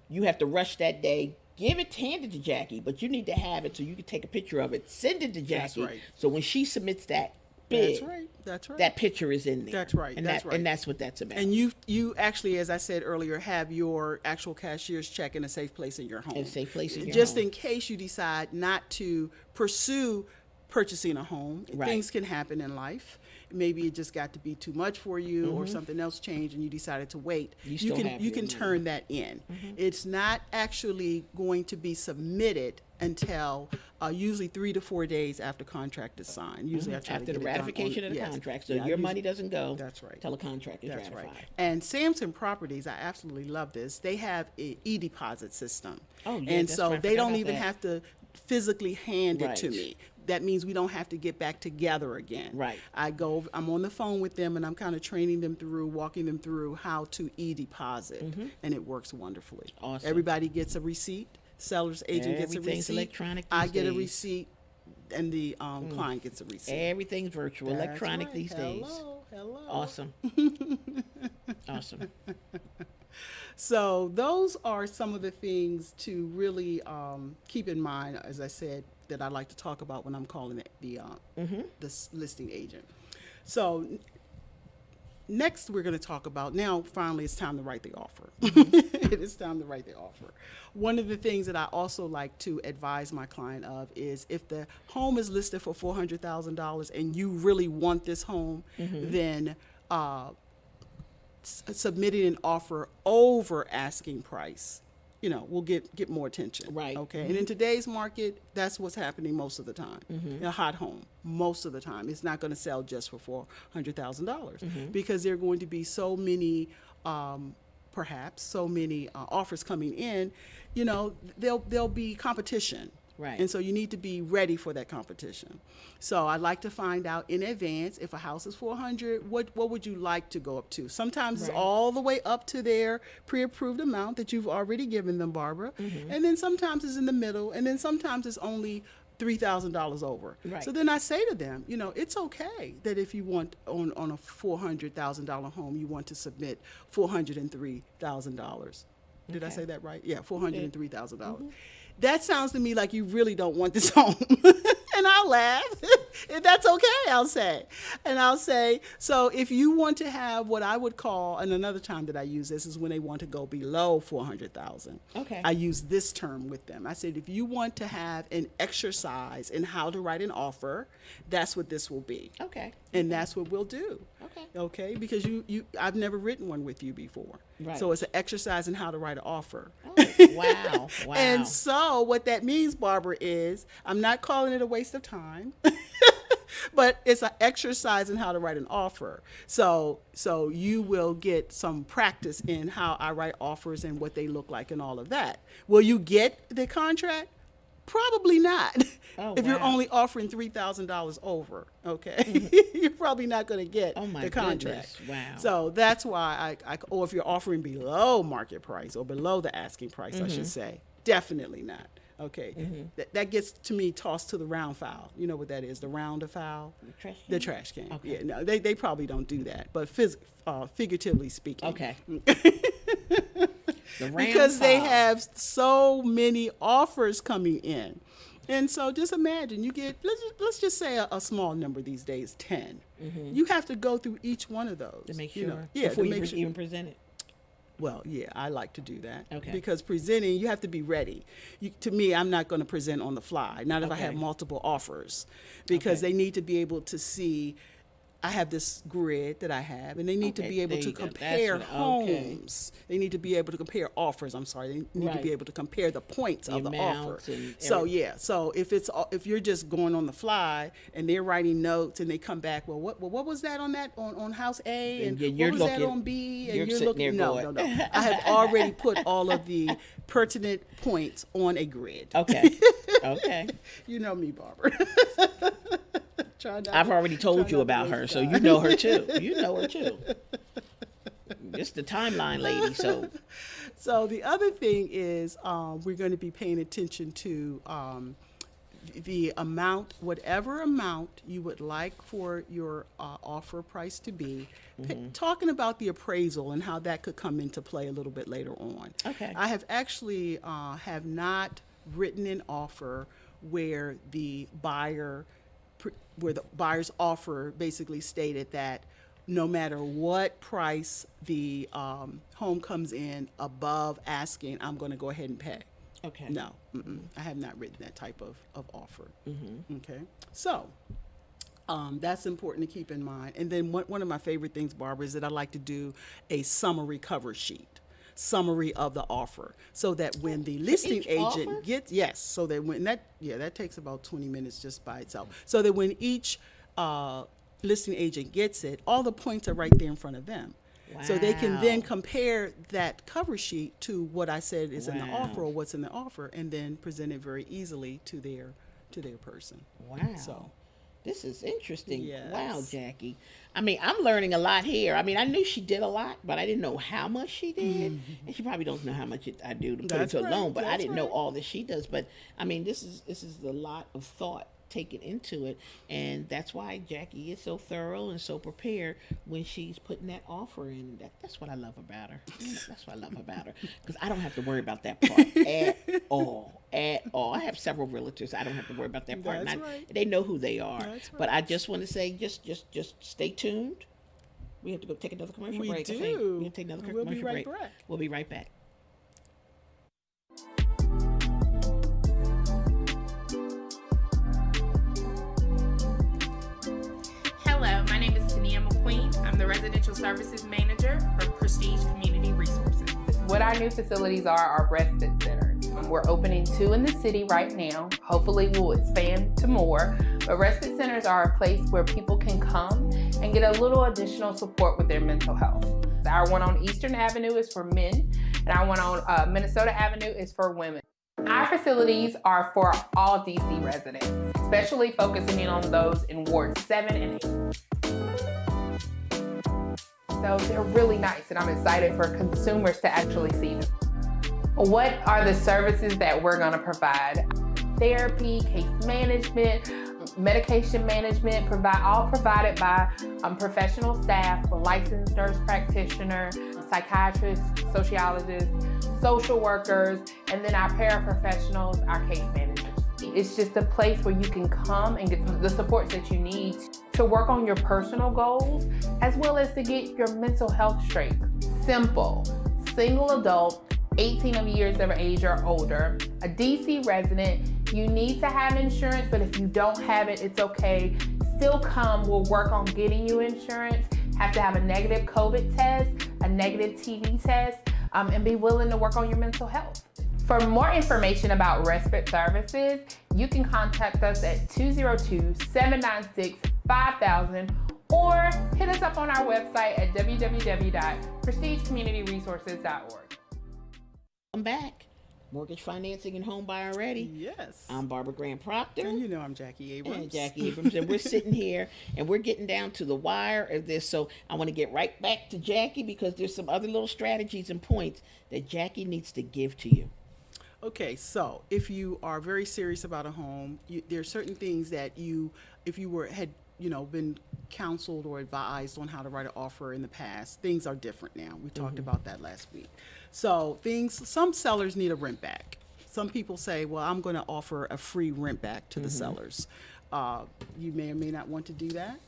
you have to rush that day, hand it to Jackie, but you need to have it so you can take a picture of it, send it to Jackie. right. So when she submits that bid, That's right. That's right. that picture is in there. That's right. And That's right. And that's what that's about. And you actually, as I said earlier, have your actual cashier's check in a safe place in your home. In a safe place in your Just home. in case you decide not to pursue purchasing a home. Right. Things can happen in life. maybe it just got to be too much for you, or something else changed and you decided to wait, You still have you your can money. turn that in. It's not actually going to be submitted until usually 3 to 4 days after contract is signed. Usually I try After to the get it done ratification on, of the yes. contract, so Yeah, I your usually- money doesn't go. That's right. Till the contract is That's ratified. right. And Samson Properties, I absolutely love this. They have an e-deposit system. Oh, yeah, And that's so right. I they forgot don't about even that. have to physically hand it to Right. me. That means we don't have to get back together again. Right. I'm on the phone with them and I'm kind of training them through, walking them through how to e-deposit, and it works wonderfully. Awesome. Everybody gets a receipt. Seller's agent gets a Everything's receipt. electronic I these get a days. receipt, and the client gets a receipt. Everything's virtual, That's electronic right. these days. Hello. Awesome. Awesome. So those are some of the things to really keep in mind, as I said, that I like to talk about when I'm calling it the listing agent. So next we're going to talk about, now finally it's time to write the offer. It is time to write the offer. One of the things that I also like to advise my client of is, if the home is listed for $400,000 and you really want this home, then submitting an offer over asking price, will get more attention. Right. Okay. And in today's market, that's what's happening most of the time. A hot home, most of the time, it's not going to sell just for $400,000 because there are going to be so many, perhaps so many offers coming in. There'll be competition. Right. And so you need to be ready for that competition. So I'd like to find out in advance, if a house is 400, what would you like to go up to? Sometimes it's all the way up to their pre-approved amount that you've already given them, Barbara. And then sometimes it's in the middle, and then sometimes it's only $3,000 over. Right. So then I say to them, it's okay that if you want on a $400,000 home, you want to submit $403,000. Did I Okay. say that right? Yeah, $403,000. That sounds to me like you really don't want this home. And I'll laugh. If that's okay, I'll say. And I'll say, so if you want to have what I would call, and another time that I use this is when they want to go below 400,000. Okay. I use this term with them. I said, if you want to have an exercise in how to write an offer, that's what this will be. Okay. And that's what we'll do. Okay. Okay, because I've never written one with you before. Right. So it's an exercise in how to write an offer. Oh, wow. Wow. And so what that means, Barbara, is I'm not calling it a waste of time, but it's an exercise in how to write an offer. So you will get some practice in how I write offers and what they look like and all of that. Will you get the contract? Probably not. Oh, if you're wow. only offering $3,000 over, okay, you're probably not going to get Oh, my the contract. goodness. Wow. So that's why or if you're offering below market price or below the asking price, I should say, definitely not. Okay, that gets to me tossed to the round fowl. You know what that is? The round of fowl. trash The can? trash can. Okay. Yeah, no, they probably don't do that, but figuratively speaking. Okay. The round Because they fowl. have so many offers coming in. And so just imagine you get, let's just say a small number these days, 10. You have to go through each one of those. To make you sure. know. Yeah, Before to you make sure. even present it. Well, yeah, I like to do that. Okay. Because presenting, you have to be ready. To me, I'm not going to present on the fly, not if I have Okay. multiple offers, because Okay. they need to be able to see, I have this grid that I have, and they need to Okay, be able there to you go. That's compare what- okay. homes. They need to be able to compare offers. I'm sorry, they need to Right. be able to compare the points The of the offer. amounts and So every- yeah, so if you're just going on the fly and they're writing notes and they come back, well, what was that on house A, and And you're what was that looking- on B, and you're you're sitting looking. there No, going- no. I have already put all of the pertinent points on a grid. Okay. Okay. You know me, Barbara. Try not I've to- already try told not you to about waste her, so time. you know her too. You know her too. It's the timeline lady, so So the other thing is we're going to be paying attention to the amount, whatever amount you would like for your offer price to be. Talking about the appraisal and how that could come into play a little bit later on. Okay. I have actually have not written an offer where the buyer's offer basically stated that no matter what price the home comes in above asking, I'm going to go ahead and pay. okay. No, I have not written that type of offer. Okay, so That's important to keep in mind. And then one of my favorite things, Barbara, is that I like to do a summary cover sheet, summary of the offer, so that when the listing each agent offer? gets, yes, so that when that takes about 20 minutes just by itself. So that when each listing agent gets it, all the points are right there in front of them. So they can then Wow. compare that cover sheet to what I said is in the offer Wow. or what's in the offer, and then present it very easily to their person. Wow. So This is interesting. Wow, Yes. Jackie. I mean, I'm learning a lot here. I mean, I knew she did a lot, but I didn't know how much she did. And she probably doesn't know how much I do to put That's into a right, loan, but I that's didn't know right. all that she does. But I mean, this is a lot of thought taken into it, and that's why Jackie is so thorough and so prepared when she's putting that offer in. That's what I love about her. That's what I love about her, because I don't have to worry about that part at all. At all. I have several realtors. I don't have to worry about that part. That's And right. they know who they are. That's But right. I just want to say, just stay tuned. We have to go take another commercial We break. I think. do. We're gonna take another We'll be commercial right break. back. We'll be right back. Hello, my name is Tania McQueen. I'm the Residential Services Manager for Prestige Community Resources. What our new facilities are respite centers. We're opening 2 in the city right now. Hopefully we'll expand to more. But respite centers are a place where people can come and get a little additional support with their mental health. Our one on Eastern Avenue is for men, and our one on Minnesota Avenue is for women. Our facilities are for all DC residents, especially focusing in on those in Ward 7 and 8. So they're really nice, and I'm excited for consumers to actually see them. What are the services that we're going to provide? Therapy, case management, medication management, all provided by professional staff, a licensed nurse practitioner, psychiatrists, sociologists, social workers, and then our paraprofessionals, our case managers. It's just a place where you can come and get the supports that you need to work on your personal goals, as well as to get your mental health straight. Simple, single adult, 18 years of age or older, a DC resident. You need to have insurance, but if you don't have it, it's okay. Still come, we'll work on getting you insurance. Have to have a negative COVID test, a negative TB test, and be willing to work on your mental health. For more information about respite services, you can contact us at 202-796-5000 or hit us up on our website at www.prestigecommunityresources.org. I'm back. Mortgage financing and home buyer ready. Yes. I'm Barbara Grant Proctor. And you know I'm Jackie Abrams. And Jackie Abrams, and we're sitting here and we're getting down to the wire of this. So I want to get right back to Jackie because there's some other little strategies and points that Jackie needs to give to you. Okay, so if you are very serious about a home, there are certain things that if you had been counseled or advised on how to write an offer in the past, things are different now. We talked about that last week. So some sellers need a rent back. Some people say, well, I'm going to offer a free rent back to the sellers. You may or may not want to do that.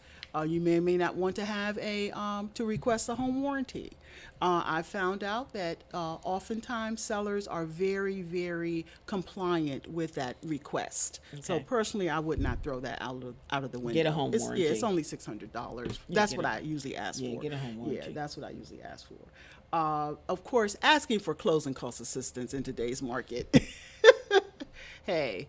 You may or may not want to have to request a home warranty. I found out that oftentimes sellers are very, very compliant with that request. So Okay. personally, I would not throw that out of the window. Get a home Yeah, warranty. it's only $600. That's get what a- I usually ask yeah, for. get a home warranty. Yeah, that's what I usually ask for. Of course, asking for closing cost assistance in today's market. Hey,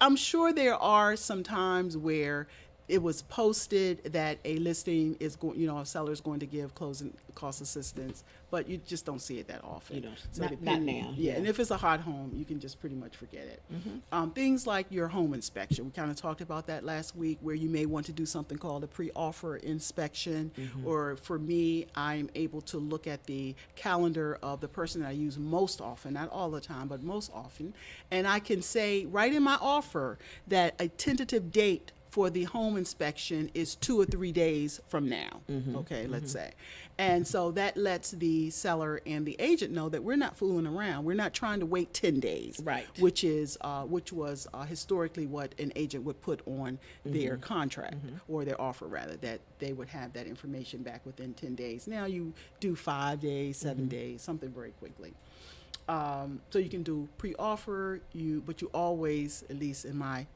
I'm sure there are some times where it was posted that a listing is going, a seller is going to give closing cost assistance, but you just don't see it that often. You don't. So Not depending- now, Yeah, yeah. and if it's a hot home, you can just pretty much forget it. Things like your home inspection. We kind of talked about that last week, where you may want to do something called a pre-offer inspection. Or for me, I'm able to look at the calendar of the person that I use most often, not all the time, but most often, and I can say right in my offer that a tentative date for the home inspection is 2 or 3 days from now. Okay, let's say. And so that lets the seller and the agent know that we're not fooling around. We're not trying to wait 10 days. Right. Which was historically what an agent would put on their contract or their offer, rather, that they would have that information back within 10 days. Now you do 5 days, 7 days, something very quickly. So you can do pre-offer, but you always, at least in my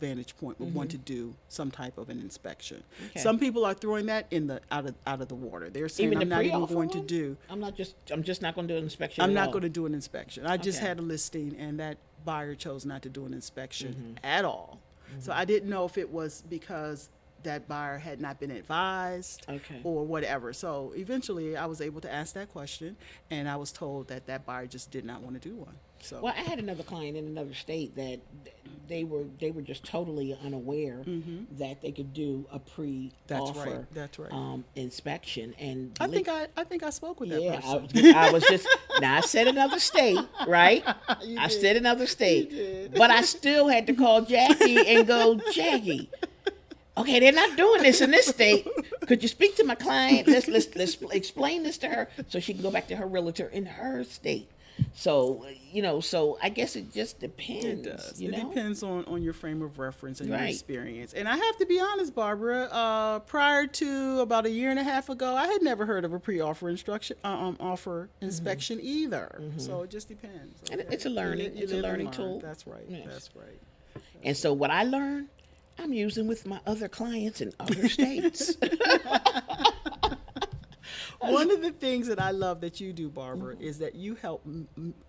vantage point would want to do some type of an inspection. Okay. Some people are throwing that in the out of the water. They're saying, Even the I'm not even pre-offer going to one? do. I'm just not going to do an inspection. I'm at not all. going to do an inspection. I just Okay. had a listing, and that buyer chose not to do an inspection Mm-hmm. at all. So I didn't know if it was because that buyer had not been advised Okay. or whatever. So eventually I was able to ask that question, and I was told that that buyer just did not want to do one. So Well, I had another client in another state that they were just totally unaware that they could do a That's pre-offer right. That's right. inspection. And I think I spoke with that yeah, person. I was just now. I said another state, right? I said another state, but I still had to call Jackie and go, Jackie. Okay, they're not doing this in this state. Could you speak to my client? Let's explain this to her so she can go back to her realtor in her state. So so I guess it just depends. It does. You It know? depends on your frame of reference and your Right. experience. And I have to be honest, Barbara. Prior to about a year and a half ago, I had never heard of a pre-offer offer inspection either. So it just depends. And okay? it's a learning. You It's a live and learning learn. tool. That's right. Yes. That's right. And so what I learned, I'm using with my other clients in other states. One of the things that I love that you do, Barbara, is that you help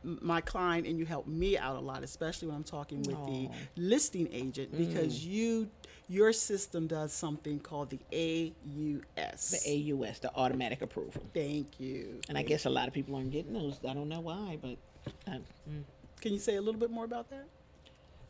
my client and you help me out a lot, especially when I'm talking with the listing agent, because your system does something called the AUS. The AUS, the automatic approval. Thank you. And I guess a lot of people aren't getting those. I don't know why, but Can you say a little bit more about that?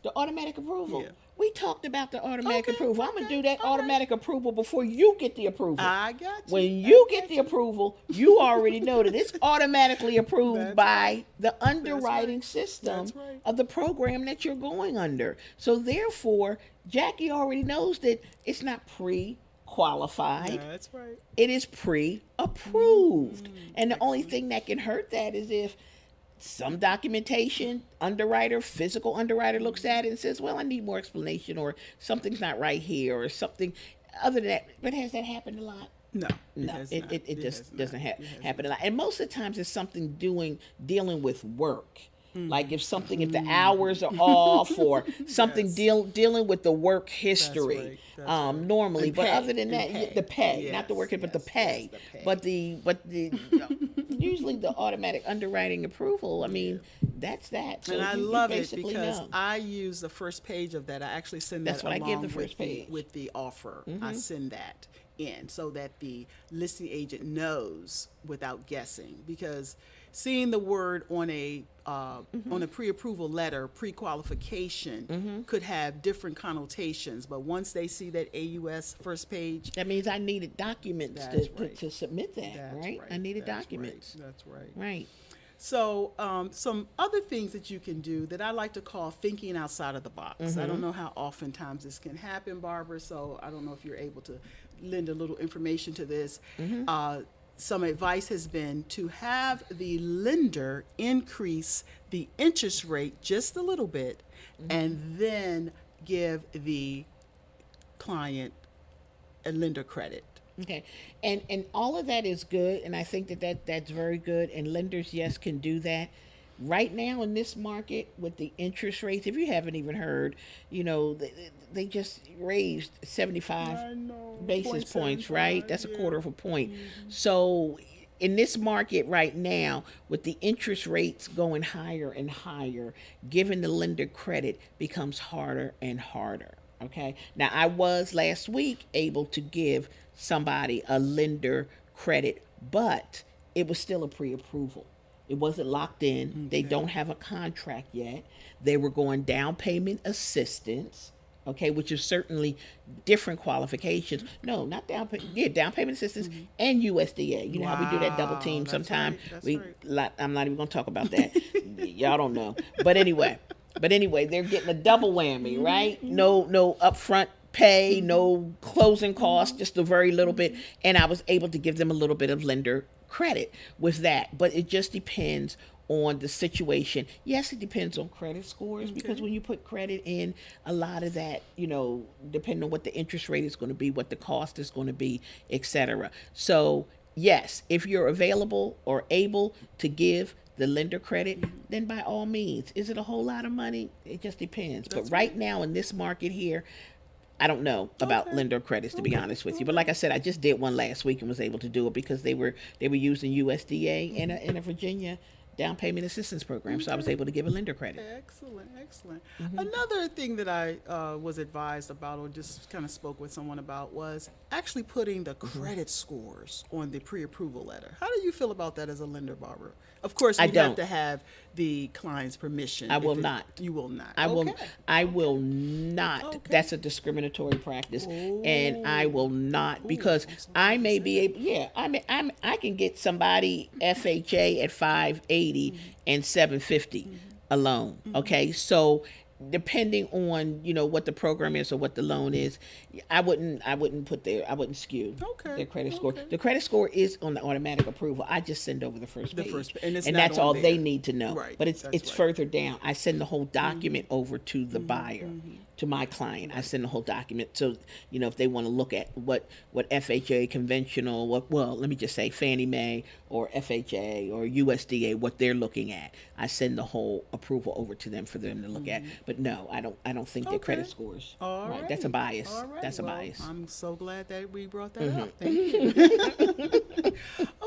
the automatic approval. Yeah. We talked about the automatic Okay, approval. I'm gonna okay, do that all right. automatic approval before you get the approval. I got you. When you get the approval, you already know that it's automatically approved That's by the underwriting system That's right. of the program that you're going under. So therefore, Jackie already knows that it's not pre-qualified. That's right. It is pre-approved. And the only thing that can hurt that is if some documentation, physical underwriter looks at it and says, well, I need more explanation, or something's not right here, or something other than that. But has that happened a lot? No. No, has it not. just has doesn't not. It has happen a lot. And most of the times it's something dealing with work. Mm. Like if the hours are off, or something Yes. dealing with the work history, right. That's right. normally. And But pay. other than And that, pay. the pay, not the Yes, work, but the yes, pay. yes, the pay. But the usually the automatic underwriting approval. I mean, that's that. So And I you love it basically because know. I use the first page of that. I actually send That's that what I give along the first page. with the offer. I send that in so that the listing agent knows without guessing, because seeing the word on a pre-approval letter, pre-qualification, could have different connotations. But once they see that AUS first page, That means I needed documents That's to, right. to submit that, that's right? I needed that's documents. Right, that's right. Right. So some other things that you can do that I like to call thinking outside of the box. I don't know how oftentimes this can happen, Barbara, so I don't know if you're able to lend a little information to this. Some advice has been to have the lender increase the interest rate just a little bit and then give the client a lender credit. Okay, and all of that is good, and I think that's very good. And lenders, yes, can do that. Right now in this market with the interest rates, if you haven't even heard, they just raised 75 basis points, right? That's a quarter of a point. So in this market right now, with the interest rates going higher and higher, giving the lender credit becomes harder and harder. Okay. Now, I was last week able to give somebody a lender credit, but it was still a pre-approval. It wasn't locked in. They don't have a contract yet. They were going down payment assistance, okay, which is certainly different qualifications. No, not down payment. Yeah, down payment assistance and USDA. You know how we do that double team That's sometime. right, that's right. I'm not even going to talk about that. Y'all don't know. But anyway, they're getting a double whammy, right? No upfront pay, no closing costs, just a very little bit. And I was able to give them a little bit of lender credit with that. But it just depends on the situation. Yes, it depends on credit scores, because when you put credit in, a lot of that, depending on what the interest rate is going to be, what the cost is going to be, etc. So yes, if you're available or able to give the lender credit, then by all means. Is it a whole lot of money? It just depends. But right now in this market here, I don't know about lender credits, to be honest with you. But like I said, I just did one last week and was able to do it because they were using USDA in a Virginia down payment assistance program. So I was able to give a lender credit. Excellent, excellent. Another thing that I was advised about, or just kind of spoke with someone about, was actually putting the credit scores on the pre-approval letter. How do you feel about that as a lender, Barbara? Of course, you have to have the client's permission. I will not. You will not. I will not. Okay. That's a discriminatory practice, and I will not, because I may be able. Yeah, I can get somebody FHA at 580 and 750 alone. Okay, so depending on what the program is or what the loan is, I wouldn't skew their credit score. The credit score is on the automatic approval. I just send over the first page, and that's all they need to know. Right, but it's further down. I send the whole document over to the buyer, to my client. I send the whole document. So if they want to look at what FHA conventional, let me just say Fannie Mae or FHA or USDA, what they're looking at, I send the whole approval over to them for them to look at. But no, I don't think their credit scores. All right. right. That's a bias. All right. That's a bias. I'm so glad that we brought that up. Thank you.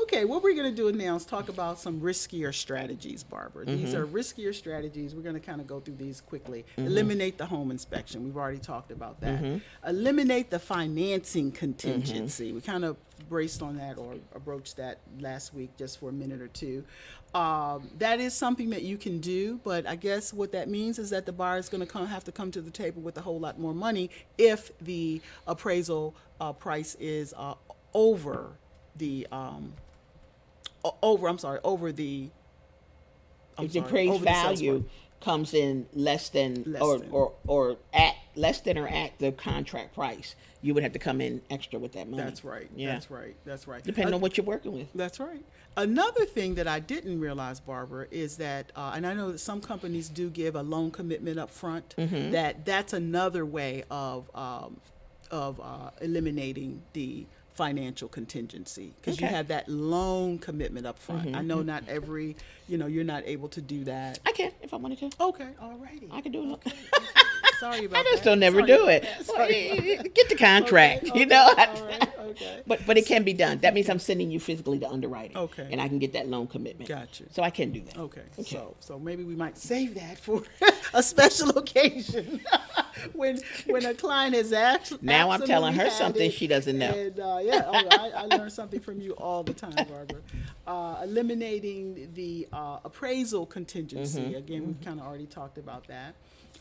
Okay, what we're going to do now is talk about some riskier strategies, Barbara. These are riskier strategies. We're going to kind of go through these quickly. Eliminate the home inspection. We've already talked about that. Eliminate the financing contingency. We kind of braced on that or broached that last week just for a minute or two. That is something that you can do, but I guess what that means is that the buyer is going to have to come to the table with a whole lot more money if the appraisal price is over the if the appraised value comes in less than or at the contract price, you would have to come in extra with that money. That's right. Yeah. That's right. Depending on what you're working with. That's right. Another thing that I didn't realize, Barbara, is that, and I know that some companies do give a loan commitment up front, that's another way of eliminating the financial contingency, because you have that loan commitment up front. I know not every, you're not able to do that. I can if I wanted to. Okay, all righty. I can do it. Okay. Sorry about I just that. don't never do it. Get the contract, Okay, All right, okay. But it can be done. That means I'm sending you physically to underwriting. Okay. And I can get that loan commitment. Gotcha. So I can do that. Okay. So maybe we might save that for a special occasion when a client is actually. Now I'm telling her something she doesn't know. And, I learn something from you all the time, Barbara. Eliminating the appraisal contingency. Again, we've kind of already talked about that.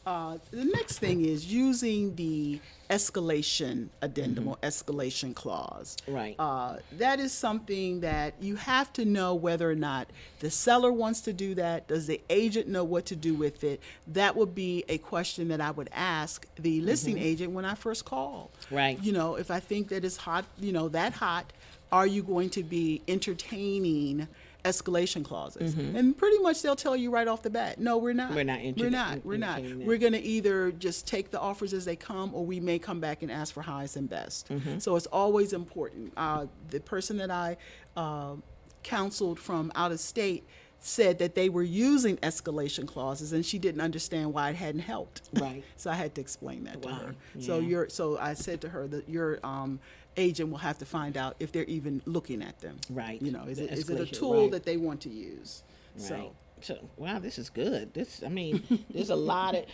The next thing is using the escalation addendum or escalation clause. Right. That is something that you have to know whether or not the seller wants to do that. Does the agent know what to do with it? That would be a question that I would ask the listing agent when I first call. Right. If I think that it's hot, that hot, are you going to be entertaining escalation clauses? And pretty much they'll tell you right off the bat, no, we're not. We're not. We're going to either just take the offers as they come, or we may come back and ask for highest and best. So it's always important. The person that I counseled from out of state said that they were using escalation clauses, and she didn't understand why it hadn't helped. Right. So I had to explain that to her. Yeah. So I said to her that your agent will have to find out if they're even looking at them. Right. Is it a Escalation, tool right. that they want to use? Right. So wow, this is good. There's a lot of.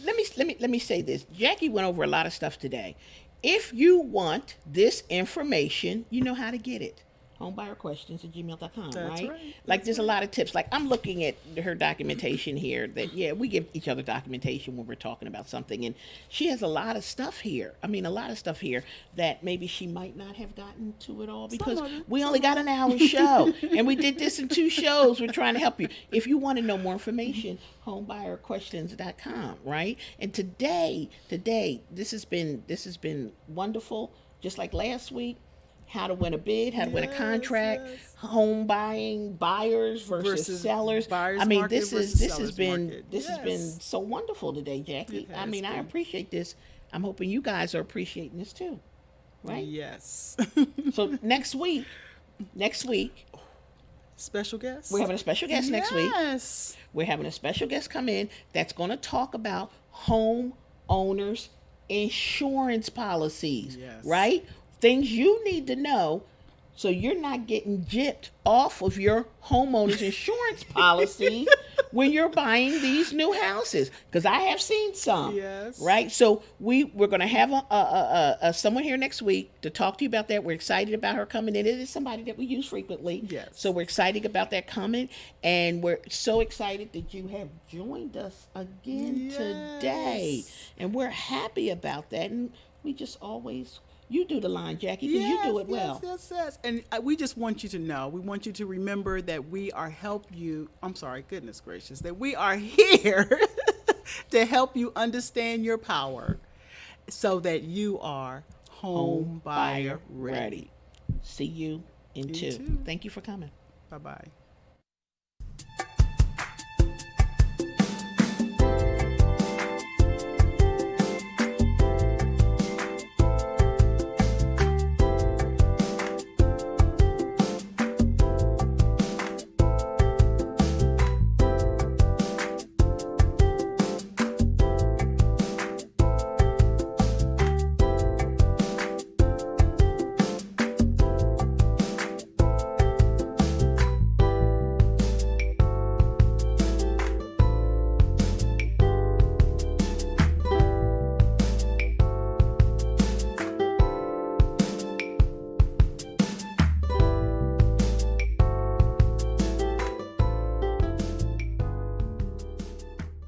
Let me say this. Jackie went over a lot of stuff today. If you want this information, you know how to get it. homebuyerquestions@gmail.com, right? Like there's a lot of tips. Like I'm looking at her documentation here that, we give each other documentation when we're talking about something. And she has a lot of stuff here. I mean, a lot of stuff here that maybe she might not have gotten to it all because we only got an hour show and we did this in 2 shows. We're trying to help you. If you want to know more information, homebuyerquestions.com, right? And today, this has been wonderful. Just like last week, how to win a bid, how to win a contract, home buying, buyers versus sellers. I mean, this has been so wonderful today, Jackie. I mean, I appreciate this. I'm hoping you guys are appreciating this too, right? Yes. So next week, Special guest? We're having a special guest next week. Yes. We're having a special guest come in that's going to talk about home owners insurance policies, Yes. right? Things you need to know so you're not getting gypped off of your homeowner's insurance policy when you're buying these new houses, because I have seen some. Yes. Right. So we're going to have someone here next week to talk to you about that. We're excited about her coming in. It is somebody that we use frequently. Yes. So we're excited about that coming, and we're so excited that you have joined us again today, and we're happy about that. And we just always. You do the line, Jackie, because you do it well. Yes. And we just want you to know, we want you to remember that we are goodness gracious, that we are here to help you understand your power so that you are home buyer ready. See you in You two. too. Thank you for coming. Bye-bye.